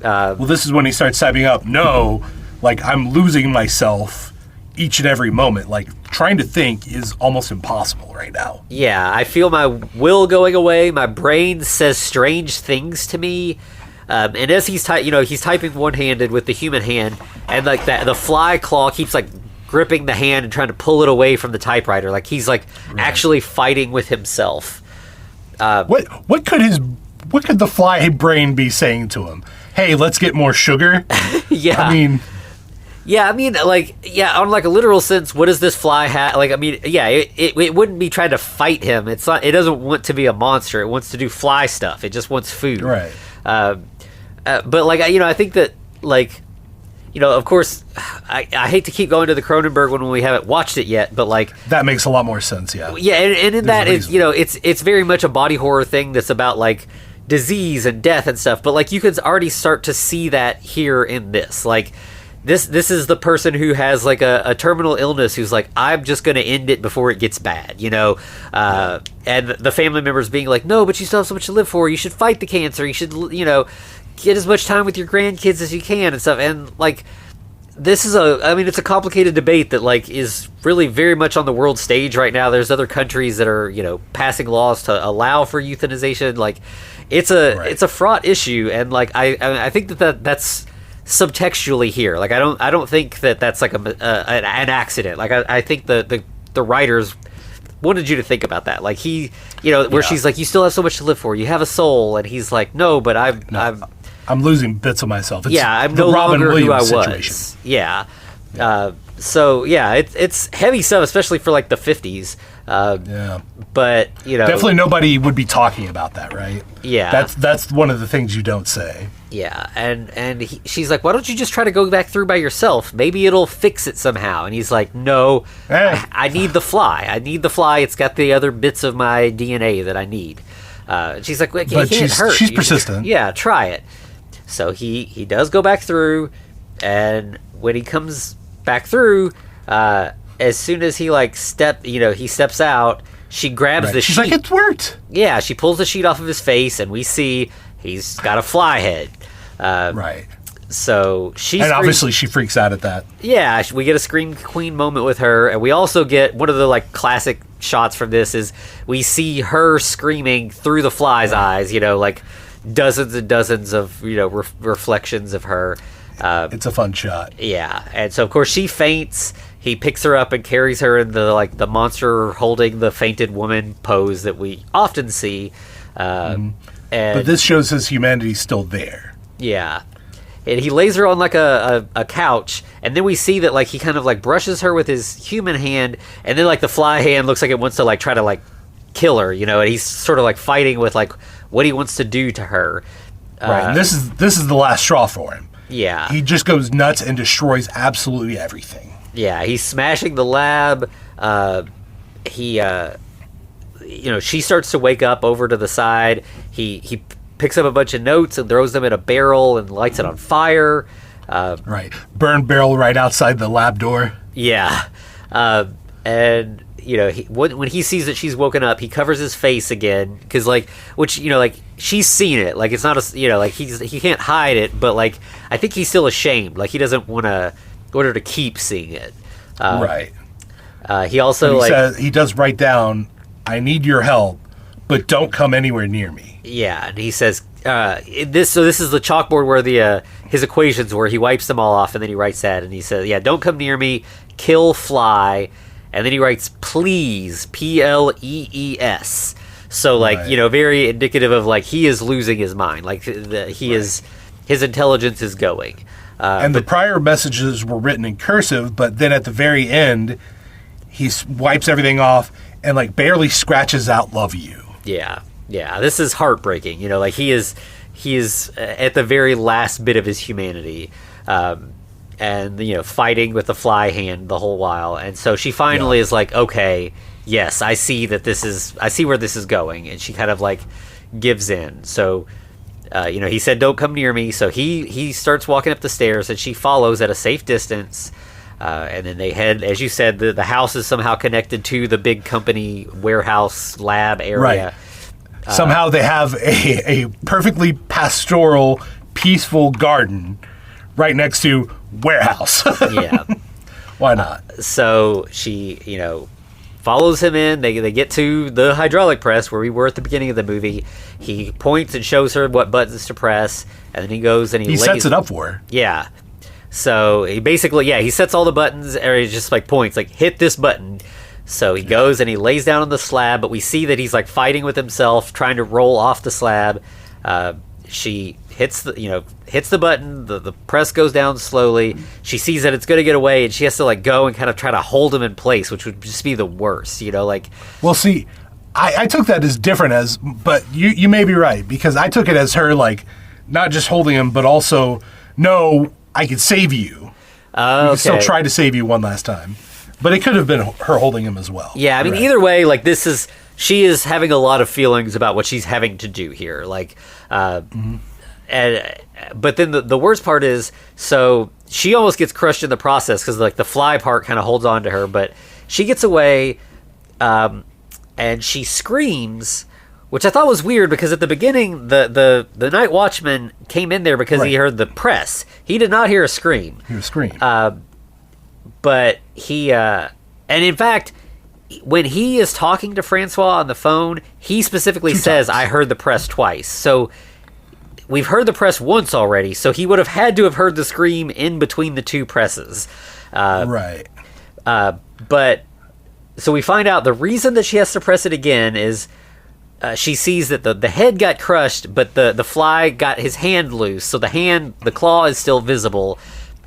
Well, this is when he starts typing up, no, I'm losing myself each and every moment. Trying to think is almost impossible right now. Yeah, I feel my will going away. My brain says strange things to me. And as he's typing one-handed with the human hand, and the fly claw keeps gripping the hand and trying to pull it away from the typewriter. He's actually fighting with himself. What could the fly brain be saying to him? Hey, let's get more sugar. Yeah. on a literal sense, what does this fly have? It wouldn't be trying to fight him. It's not. It doesn't want to be a monster. It wants to do fly stuff. It just wants food. Right. But I think that of course, I hate to keep going to the Cronenberg one when we haven't watched it yet, but that makes a lot more sense. Yeah. Yeah, and in that it's very much a body horror thing that's about disease and death and stuff, but you can already start to see that here in this. This is the person who has a terminal illness who's I'm just going to end it before it gets bad, and the family members being no, but you still have so much to live for. You should fight the cancer. You should, get as much time with your grandkids as you can and stuff. And this is it's a complicated debate that is really very much on the world stage right now. There's other countries that are, passing laws to allow for euthanization. It's a fraught issue. And I think that's subtextually here. I don't think that that's an accident. I think the writers wanted you to think about that. She's you still have so much to live for. You have a soul, and he's no, but I'm losing bits of myself. I'm no longer who I was. Situation. Yeah. So yeah, it's heavy stuff, especially for the 50s. Yeah. But definitely nobody would be talking about that, right? Yeah. That's one of the things you don't say. Yeah, and she's like, why don't you just try to go back through by yourself? Maybe it'll fix it somehow. And he's like, no, I need the fly. It's got the other bits of my DNA that I need. She's like, well, it can't hurt. She's persistent. Yeah, try it. So he does go back through, and when he comes back through, as soon as he he steps out, she grabs the sheet. She's like, it's worked. Yeah, she pulls the sheet off of his face, and we see he's got a fly head. Right. So obviously she freaks out at that. Yeah, we get a Scream Queen moment with her, and we also get one of the classic shots from this is we see her screaming through the fly's eyes. Dozens and dozens of reflections of her. It's a fun shot. Yeah, and so of course she faints. He picks her up and carries her in the monster holding the fainted woman pose that we often see. But this shows his humanity's still there. Yeah. And he lays her on a couch, and then we see that he kind of brushes her with his human hand, and then the fly hand looks like it wants to try to kill her, and he's sort of fighting with what he wants to do to her. Right. And this is the last straw for him. Yeah. He just goes nuts and destroys absolutely everything. Yeah, he's smashing the lab. She starts to wake up over to the side. He picks up a bunch of notes and throws them in a barrel and lights it on fire. Right. Burn barrel right outside the lab door. Yeah. And, when he sees that she's woken up, he covers his face again. Because, she's seen it. Like, it's not he can't hide it. But, I think he's still ashamed. Like, he doesn't want her to keep seeing it. Right. He also, says, he does write down, I need your help, but don't come anywhere near me. Yeah, and he says, this is the chalkboard where his equations were. He wipes them all off, and then he writes that, and he says, yeah, don't come near me, kill fly, and then he writes, please, Plees. So, very indicative of, he is losing his mind. His intelligence is going. And the prior messages were written in cursive, but then at the very end, he wipes everything off and, barely scratches out love you. Yeah. Yeah, this is heartbreaking. He is at the very last bit of his humanity, and fighting with the fly hand the whole while. And so she finally is like, okay, yes, I see where this is going, and she kind of gives in. So, he said, don't come near me. So he starts walking up the stairs, and she follows at a safe distance. And then they head, as you said, the house is somehow connected to the big company warehouse lab area. Right. Somehow they have a perfectly pastoral, peaceful garden right next to warehouse. Yeah. Why not? So she, follows him in. They get to the hydraulic press where we were at the beginning of the movie. He points and shows her what buttons to press, and then he goes and he sets it up for her. Yeah. So he basically, he sets all the buttons, or he just points, hit this button. So he goes and he lays down on the slab, but we see that he's fighting with himself, trying to roll off the slab. She hits the button. The press goes down slowly. She sees that it's going to get away, and she has to go and kind of try to hold him in place, which would just be the worst. Well, see, I took that as different but you may be right, because I took it as her not just holding him, but also, no, I could save you. We can still try to save you one last time. But it could have been her holding him as well. Yeah, I mean, either way, she is having a lot of feelings about what she's having to do here. But then the worst part is, so she almost gets crushed in the process because the fly part kind of holds on to her, but she gets away, and she screams, which I thought was weird because at the beginning, the night watchman came in there because he heard the press. He did not hear a scream. He was screaming. But he, and in fact, when he is talking to Francois on the phone, he specifically says, I heard the press twice. So we've heard the press once already, so he would have had to have heard the scream in between the two presses. Right. But, so we find out the reason that she has to press it again is she sees that the head got crushed, but the fly got his hand loose, so the claw is still visible.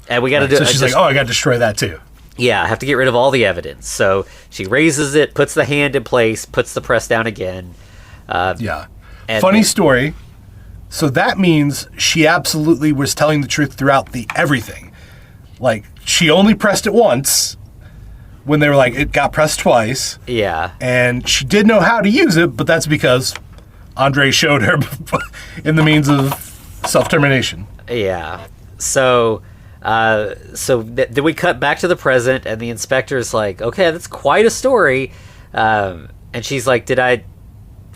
And we got to do. So she's I got to destroy that too. Yeah, I have to get rid of all the evidence. So she raises it, puts the hand in place, puts the press down again. Funny story. So that means she absolutely was telling the truth throughout everything. She only pressed it once when they were it got pressed twice. Yeah. And she did know how to use it, but that's because Andre showed her in the means of self-termination. Yeah. So then we cut back to the present, and the inspector's okay, that's quite a story. And she's like, did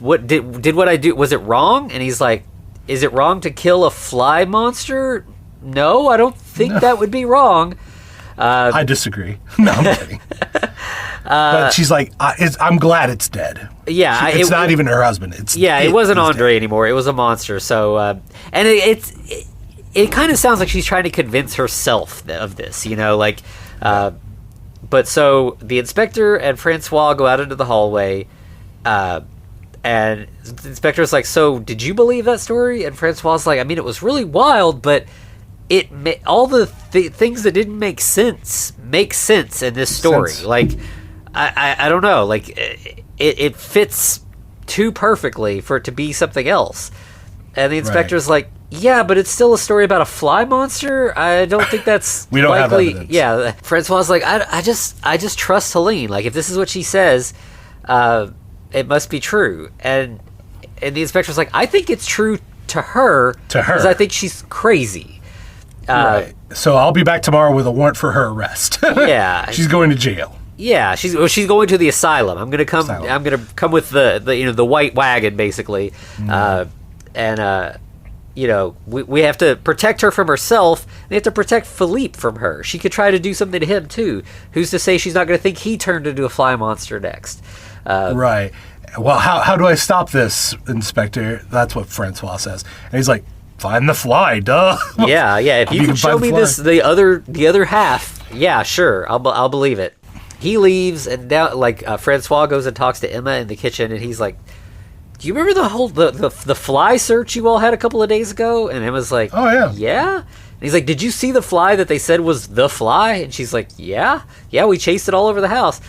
what I do, was it wrong? And he's like, is it wrong to kill a fly monster? No, I don't think that would be wrong. I disagree. No, I'm kidding. But she's like, I'm glad it's dead. Yeah. It's not even her husband. It wasn't Andre anymore. It was a monster. So, and it kind of sounds like she's trying to convince herself of this, but so the inspector and Francois go out into the hallway, and the inspector's like, so did you believe that story? And Francois's like, I mean, it was really wild, but all the things that didn't make sense in this story. I don't know, it fits too perfectly for it to be something else. And the inspector's like, Yeah, but it's still a story about a fly monster. I don't think that's We don't have likely. evidence. Yeah, Francois like, I just trust Helene. Like, if this is what she says, it must be true. And the inspector's like, I think it's true to her. To her. Because I think she's crazy. Right. So I'll be back tomorrow with a warrant for her arrest. Yeah. She's going to jail. Yeah, she's going to the asylum. I'm gonna come. Asylum. I'm gonna come with the white wagon, basically, and we have to protect her from herself. We have to protect Philippe from her. She could try to do something to him too. Who's to say she's not gonna think he turned into a fly monster next? Right. Well, how do I stop this, Inspector? That's what Francois says, and he's like, "Find the fly, duh." Yeah. If you can show find me the fly. the other half, yeah, sure, I'll believe it. He leaves, and now Francois goes and talks to Emma in the kitchen, and he's like, "Do you remember the whole the fly search you all had a couple of days ago?" And Emma's like, "Oh yeah, yeah." And he's like, "Did you see the fly that they said was the fly?" And she's like, "Yeah, we chased it all over the house."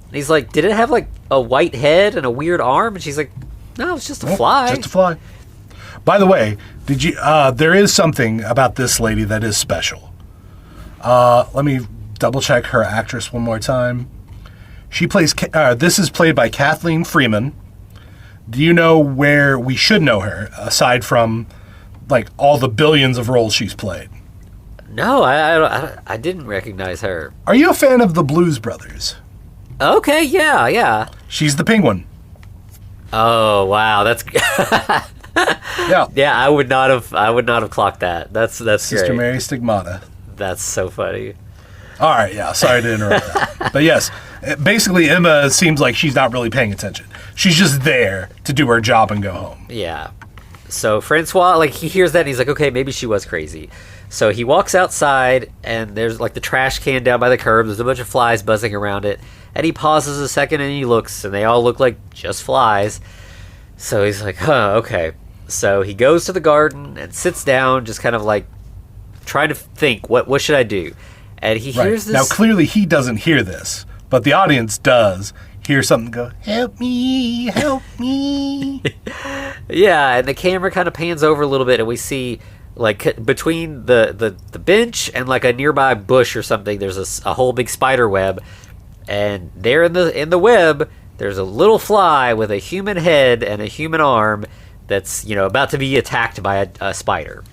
And he's like, "Did it have like a white head and a weird arm?" And she's like, "No, it's just a fly." Just a fly. By the way, did you? There is something about this lady that is special. Let me double check her actress one more time. She plays. This is played by Kathleen Freeman. Do you know where we should know her aside from like all the billions of roles she's played? No, I didn't recognize her. Are you a fan of the Blues Brothers? Okay, yeah. She's the penguin. Oh wow, that's Yeah. yeah. I would not have clocked that. That's Sister great. Mary Stigmata. That's so funny. All right, yeah. Sorry to interrupt that. But yes, basically Emma seems like she's not really paying attention. She's just there to do her job and go home. Yeah. So Francois, he hears that and he's like, okay, maybe she was crazy. So he walks outside and there's the trash can down by the curb. There's a bunch of flies buzzing around it. And he pauses a second and he looks and they all look like just flies. So he's like, okay. So he goes to the garden and sits down, just kind of trying to think, what should I do? And he hears this. Now, clearly he doesn't hear this, but the audience does hear something go, help me, help me. Yeah, and the camera kind of pans over a little bit, and we see, between the bench and, a nearby bush or something, there's a whole big spider web. And there in the web, there's a little fly with a human head and a human arm that's, about to be attacked by a spider.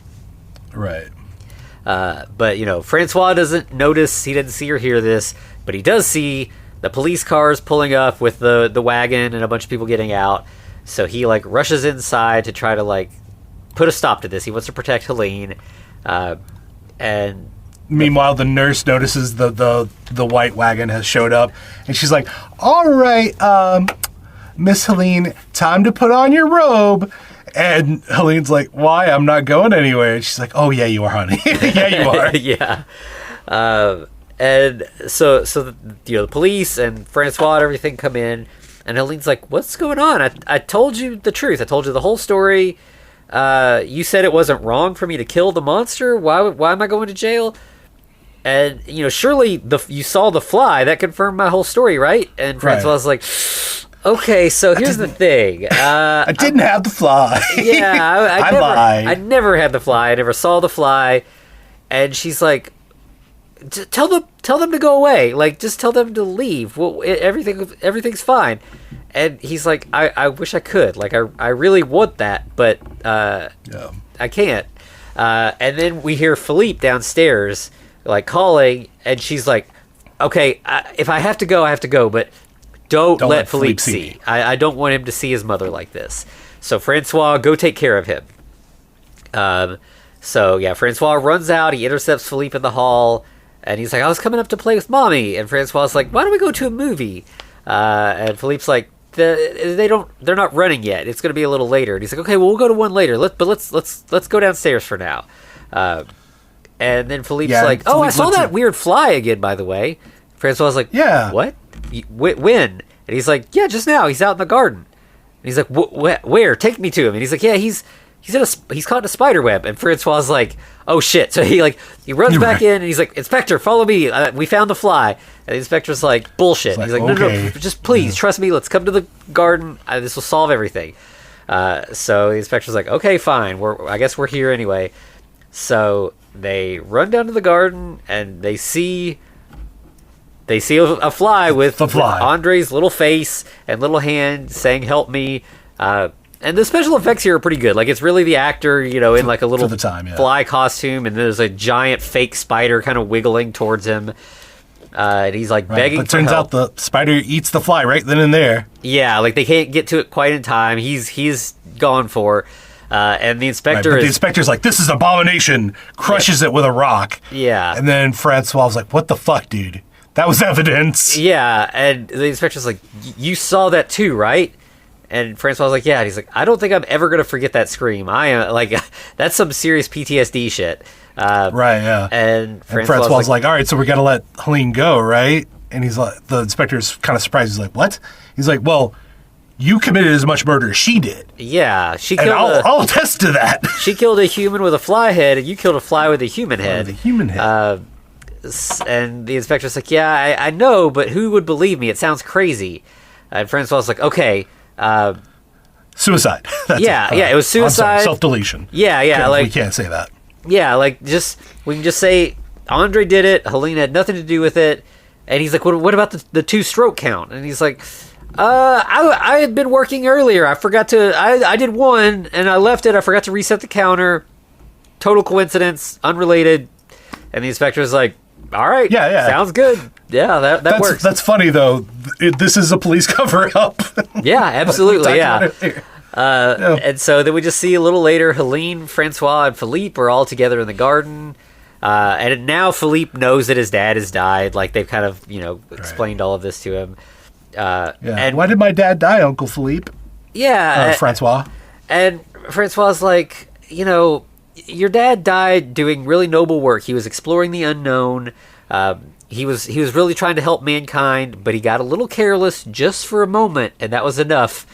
Right. But Francois doesn't notice, he doesn't see or hear this, but he does see the police cars pulling up with the wagon and a bunch of people getting out. So he rushes inside to try to put a stop to this. He wants to protect Helene. And meanwhile, the nurse notices the white wagon has showed up, and she's like, all right, Miss Helene, time to put on your robe. And Helene's like, why? I'm not going anywhere. And she's like, oh, yeah, you are, honey. Yeah, you are. Yeah. And so the police and Francois and everything come in, and Helene's like, what's going on? I told you the truth. I told you the whole story. You said it wasn't wrong for me to kill the monster. Why am I going to jail? And, surely you saw the fly. That confirmed my whole story, right? And Francois was like, okay, so here's the thing. I didn't have the fly. Yeah, I lied. I never had the fly. I never saw the fly. And she's like, tell them to go away. Just tell them to leave. Well, everything's fine. And he's like, I wish I could. I really want that, but I can't. And then we hear Philippe downstairs, calling, and she's like, okay, if I have to go, I have to go, but don't let Philippe see. I don't want him to see his mother like this. So Francois, go take care of him. Francois runs out. He intercepts Philippe in the hall, and he's like, I was coming up to play with Mommy. And Francois is like, why don't we go to a movie? And Philippe's like, they're not running yet. It's going to be a little later. And he's like, okay, well, we'll go to one later. Let's go downstairs for now. And then Philippe's like, oh, I saw that weird fly again, by the way. Francois is like, yeah. What? When? And he's like, yeah, just now. He's out in the garden. And he's like, where? Take me to him. And he's like, yeah, he's caught in a spider web. And Francois is like, oh shit. So he runs back in and he's like, Inspector, follow me. We found the fly. And the inspector's like, bullshit. He's like, no, just please trust me. Let's come to the garden. This will solve everything. So the inspector's like, okay, fine. I guess we're here anyway. So they run down to the garden and they see a fly with Andre's little face and little hand saying, help me. And the special effects here are pretty good. Like, it's really the actor, in like a little fly costume, and there's a giant fake spider kind of wiggling towards him. And he's like begging for help. But turns out the spider eats the fly right then and there. Yeah, like they can't get to it quite in time. He's gone for. And the inspector the inspector's like, this is abomination, crushes it with a rock. Yeah. And then Francois was like, what the fuck, dude? That was evidence. Yeah, and the inspector's like, you saw that too, right? And Francois was like, yeah. And he's like, I don't think I'm ever going to forget that scream. I am like, that's some serious PTSD shit. Right, yeah. And Francois was like, all right, so we got to let Helene go, right? And he's like, the inspector's kind of surprised. He's like, what? He's like, well, you committed as much murder as she did. Yeah, she killed. And I'll attest to that. She killed a human with a fly head, and you killed a fly with a human head. With a human head. And the inspector's like, yeah, I know, but who would believe me? It sounds crazy. And Francois was like, okay. Suicide. It was suicide. Self-deletion. Yeah, like... We can't say that. Yeah, like, we can just say Andre did it, Helene had nothing to do with it, and he's like, what about the two-stroke count? And he's like... I had been working earlier. I forgot to. I did one and I left it. I forgot to reset the counter. Total coincidence, unrelated. And the inspector's like, "All right, yeah, sounds good. Yeah, that works." That's funny though. This is a police cover-up. Yeah, absolutely. Yeah. And so then we just see a little later, Helene, Francois, and Philippe are all together in the garden. And now Philippe knows that his dad has died. Like they've kind of explained all of this to him. And why did my dad die, Uncle Philippe? Yeah. Francois. And Francois's like, your dad died doing really noble work. He was exploring the unknown. He was really trying to help mankind, but he got a little careless just for a moment, and that was enough.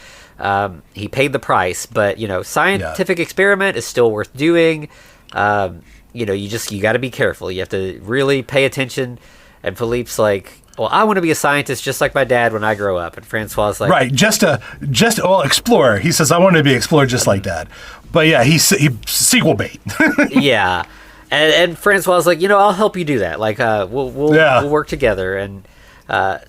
He paid the price, but, scientific experiment is still worth doing. You got to be careful. You have to really pay attention. And Philippe's like, well, I want to be a scientist just like my dad when I grow up. And Francois is like... Right, explorer. He says, I want to be an explorer just like dad. But yeah, he's sequel bait. Yeah. And Francois is like, I'll help you do that. Like, we'll work together. And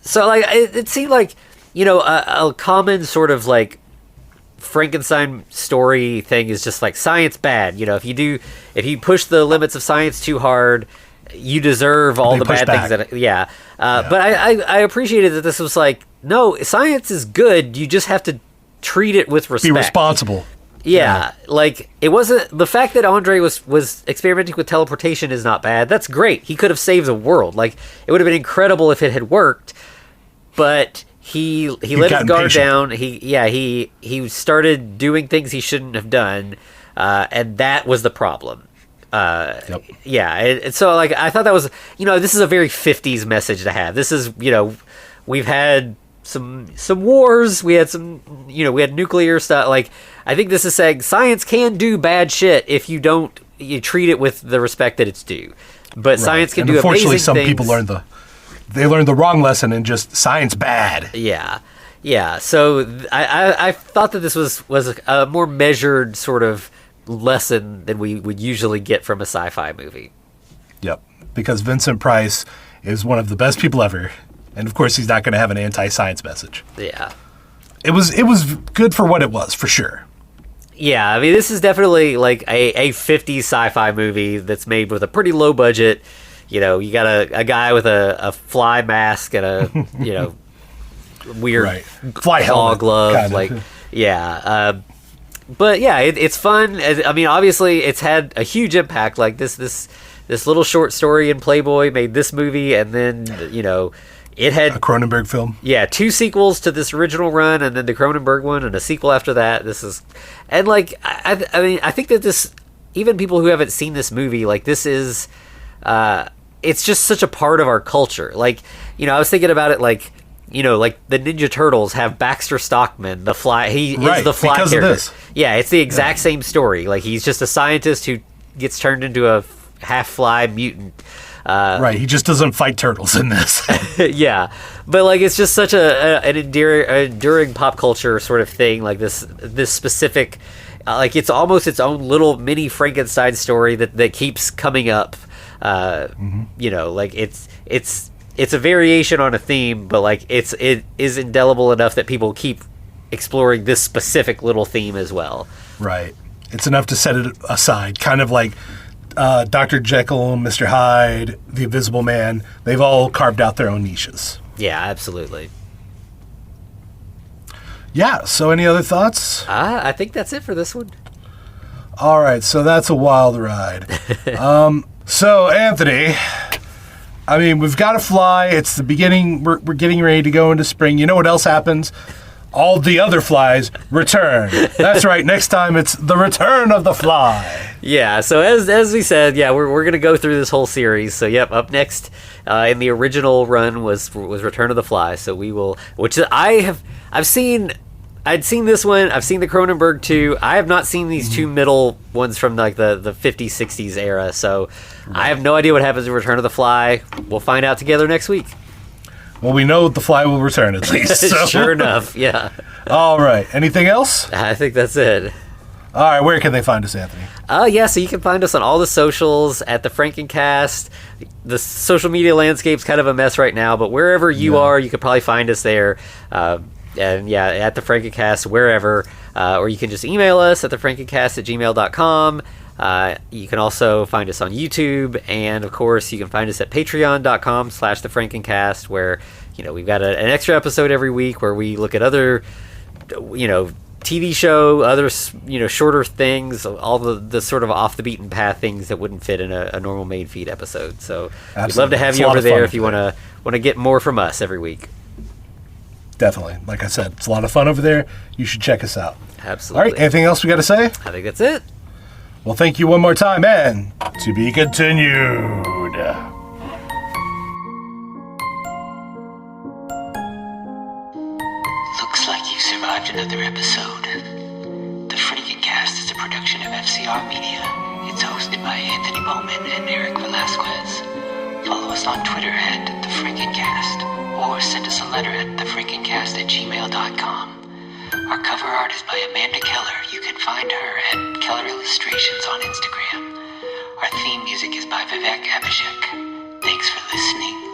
so, like, it seemed like, a common sort of, like, Frankenstein story thing is just, like, science bad. If you push the limits of science too hard... You deserve all the bad things that... But I appreciated that this was like, no, science is good. You just have to treat it with respect. Be responsible. Yeah. Like, it wasn't... The fact that Andre was experimenting with teleportation is not bad. That's great. He could have saved the world. Like, it would have been incredible if it had worked. But he let his guard down. He started doing things he shouldn't have done. And that was the problem. Yeah, and so like I thought that was this is a very 50s message to have. This is we've had some wars, we had some we had nuclear stuff. Like I think this is saying science can do bad shit if you treat it with the respect that it's due. But science can do amazing things. Unfortunately, some people learned the wrong lesson and just science bad. Yeah. So I thought that this was a more measured sort of lesson than we would usually get from a sci-fi movie. Yep, because Vincent Price is one of the best people ever, and of course he's not going to have an anti-science message. Yeah, it was good for what it was, for sure. Yeah, I mean this is definitely like a 50s sci-fi movie that's made with a pretty low budget. You got a guy with a fly mask and a weird fly helmet glove, kinda. like but yeah, it's fun. I mean, obviously, it's had a huge impact. Like this little short story in Playboy made this movie, and then it had a Cronenberg film. Yeah, 2 sequels to this original run, and then the Cronenberg one, and a sequel after that. And like I mean, I think that this, even people who haven't seen this movie, like this is, it's just such a part of our culture. Like I was thinking about it, like. Like the Ninja Turtles have Baxter Stockman, the fly. He is the fly because character. Of this. Yeah, it's the exact same story. Like he's just a scientist who gets turned into a half fly mutant. Right, he just doesn't fight turtles in this. Yeah, But like, it's just such an enduring pop culture sort of thing. Like this specific, like it's almost its own little mini Frankenstein story that keeps coming up. You know, like it's a variation on a theme, but like it is indelible enough that people keep exploring this specific little theme as well. Right. It's enough to set it aside, kind of like Dr. Jekyll, Mr. Hyde, The Invisible Man. They've all carved out their own niches. Yeah, absolutely. Yeah, so any other thoughts? I think that's it for this one. All right, so that's a wild ride. So, Anthony, I mean, we've got to fly. It's the beginning. We're getting ready to go into spring. You know what else happens? All the other flies return. That's right. Next time, it's the return of the fly. Yeah, so as we said, yeah, we're going to go through this whole series. So, yep, up next in the original run was Return of the Fly. So we will, which I'd seen this one. I've seen the Cronenberg 2. I have not seen these two middle ones from like the 50s, 60s era. So I have no idea what happens in Return of the Fly. We'll find out together next week. Well, we know the fly will return at least. So. Sure enough, yeah. All right. Anything else? I think that's it. All right. Where can they find us, Anthony? Yeah, so you can find us on all the socials at the Frankencast. The social media landscape's kind of a mess right now, but wherever you are, you could probably find us there. And yeah, at the Frankencast, wherever. Or you can just email us at thefrankencast@gmail.com. You can also find us on YouTube, and of course you can find us at patreon.com/thefrankencast, where, you know, we've got an extra episode every week where we look at other, you know, TV show, other, you know, shorter things, all the sort of off the beaten path things that wouldn't fit in a normal main feed episode. So we'd love to have you over there if you want to get more from us every week. Definitely. Like I said, it's a lot of fun over there. You should check us out. Absolutely. All right. Anything else we got to say? I think that's it. Well, thank you one more time, and to be continued. Looks like you survived another episode. The Frankencast is a production of FCR Media. It's hosted by Anthony Bowman and Eric Velasquez. Follow us on Twitter at The Frankencast, or send us a letter at thefrankencast@gmail.com. Our cover art is by Amanda Keller. You can find her at Keller Illustrations on Instagram. Our theme music is by Vivek Abhishek. Thanks for listening.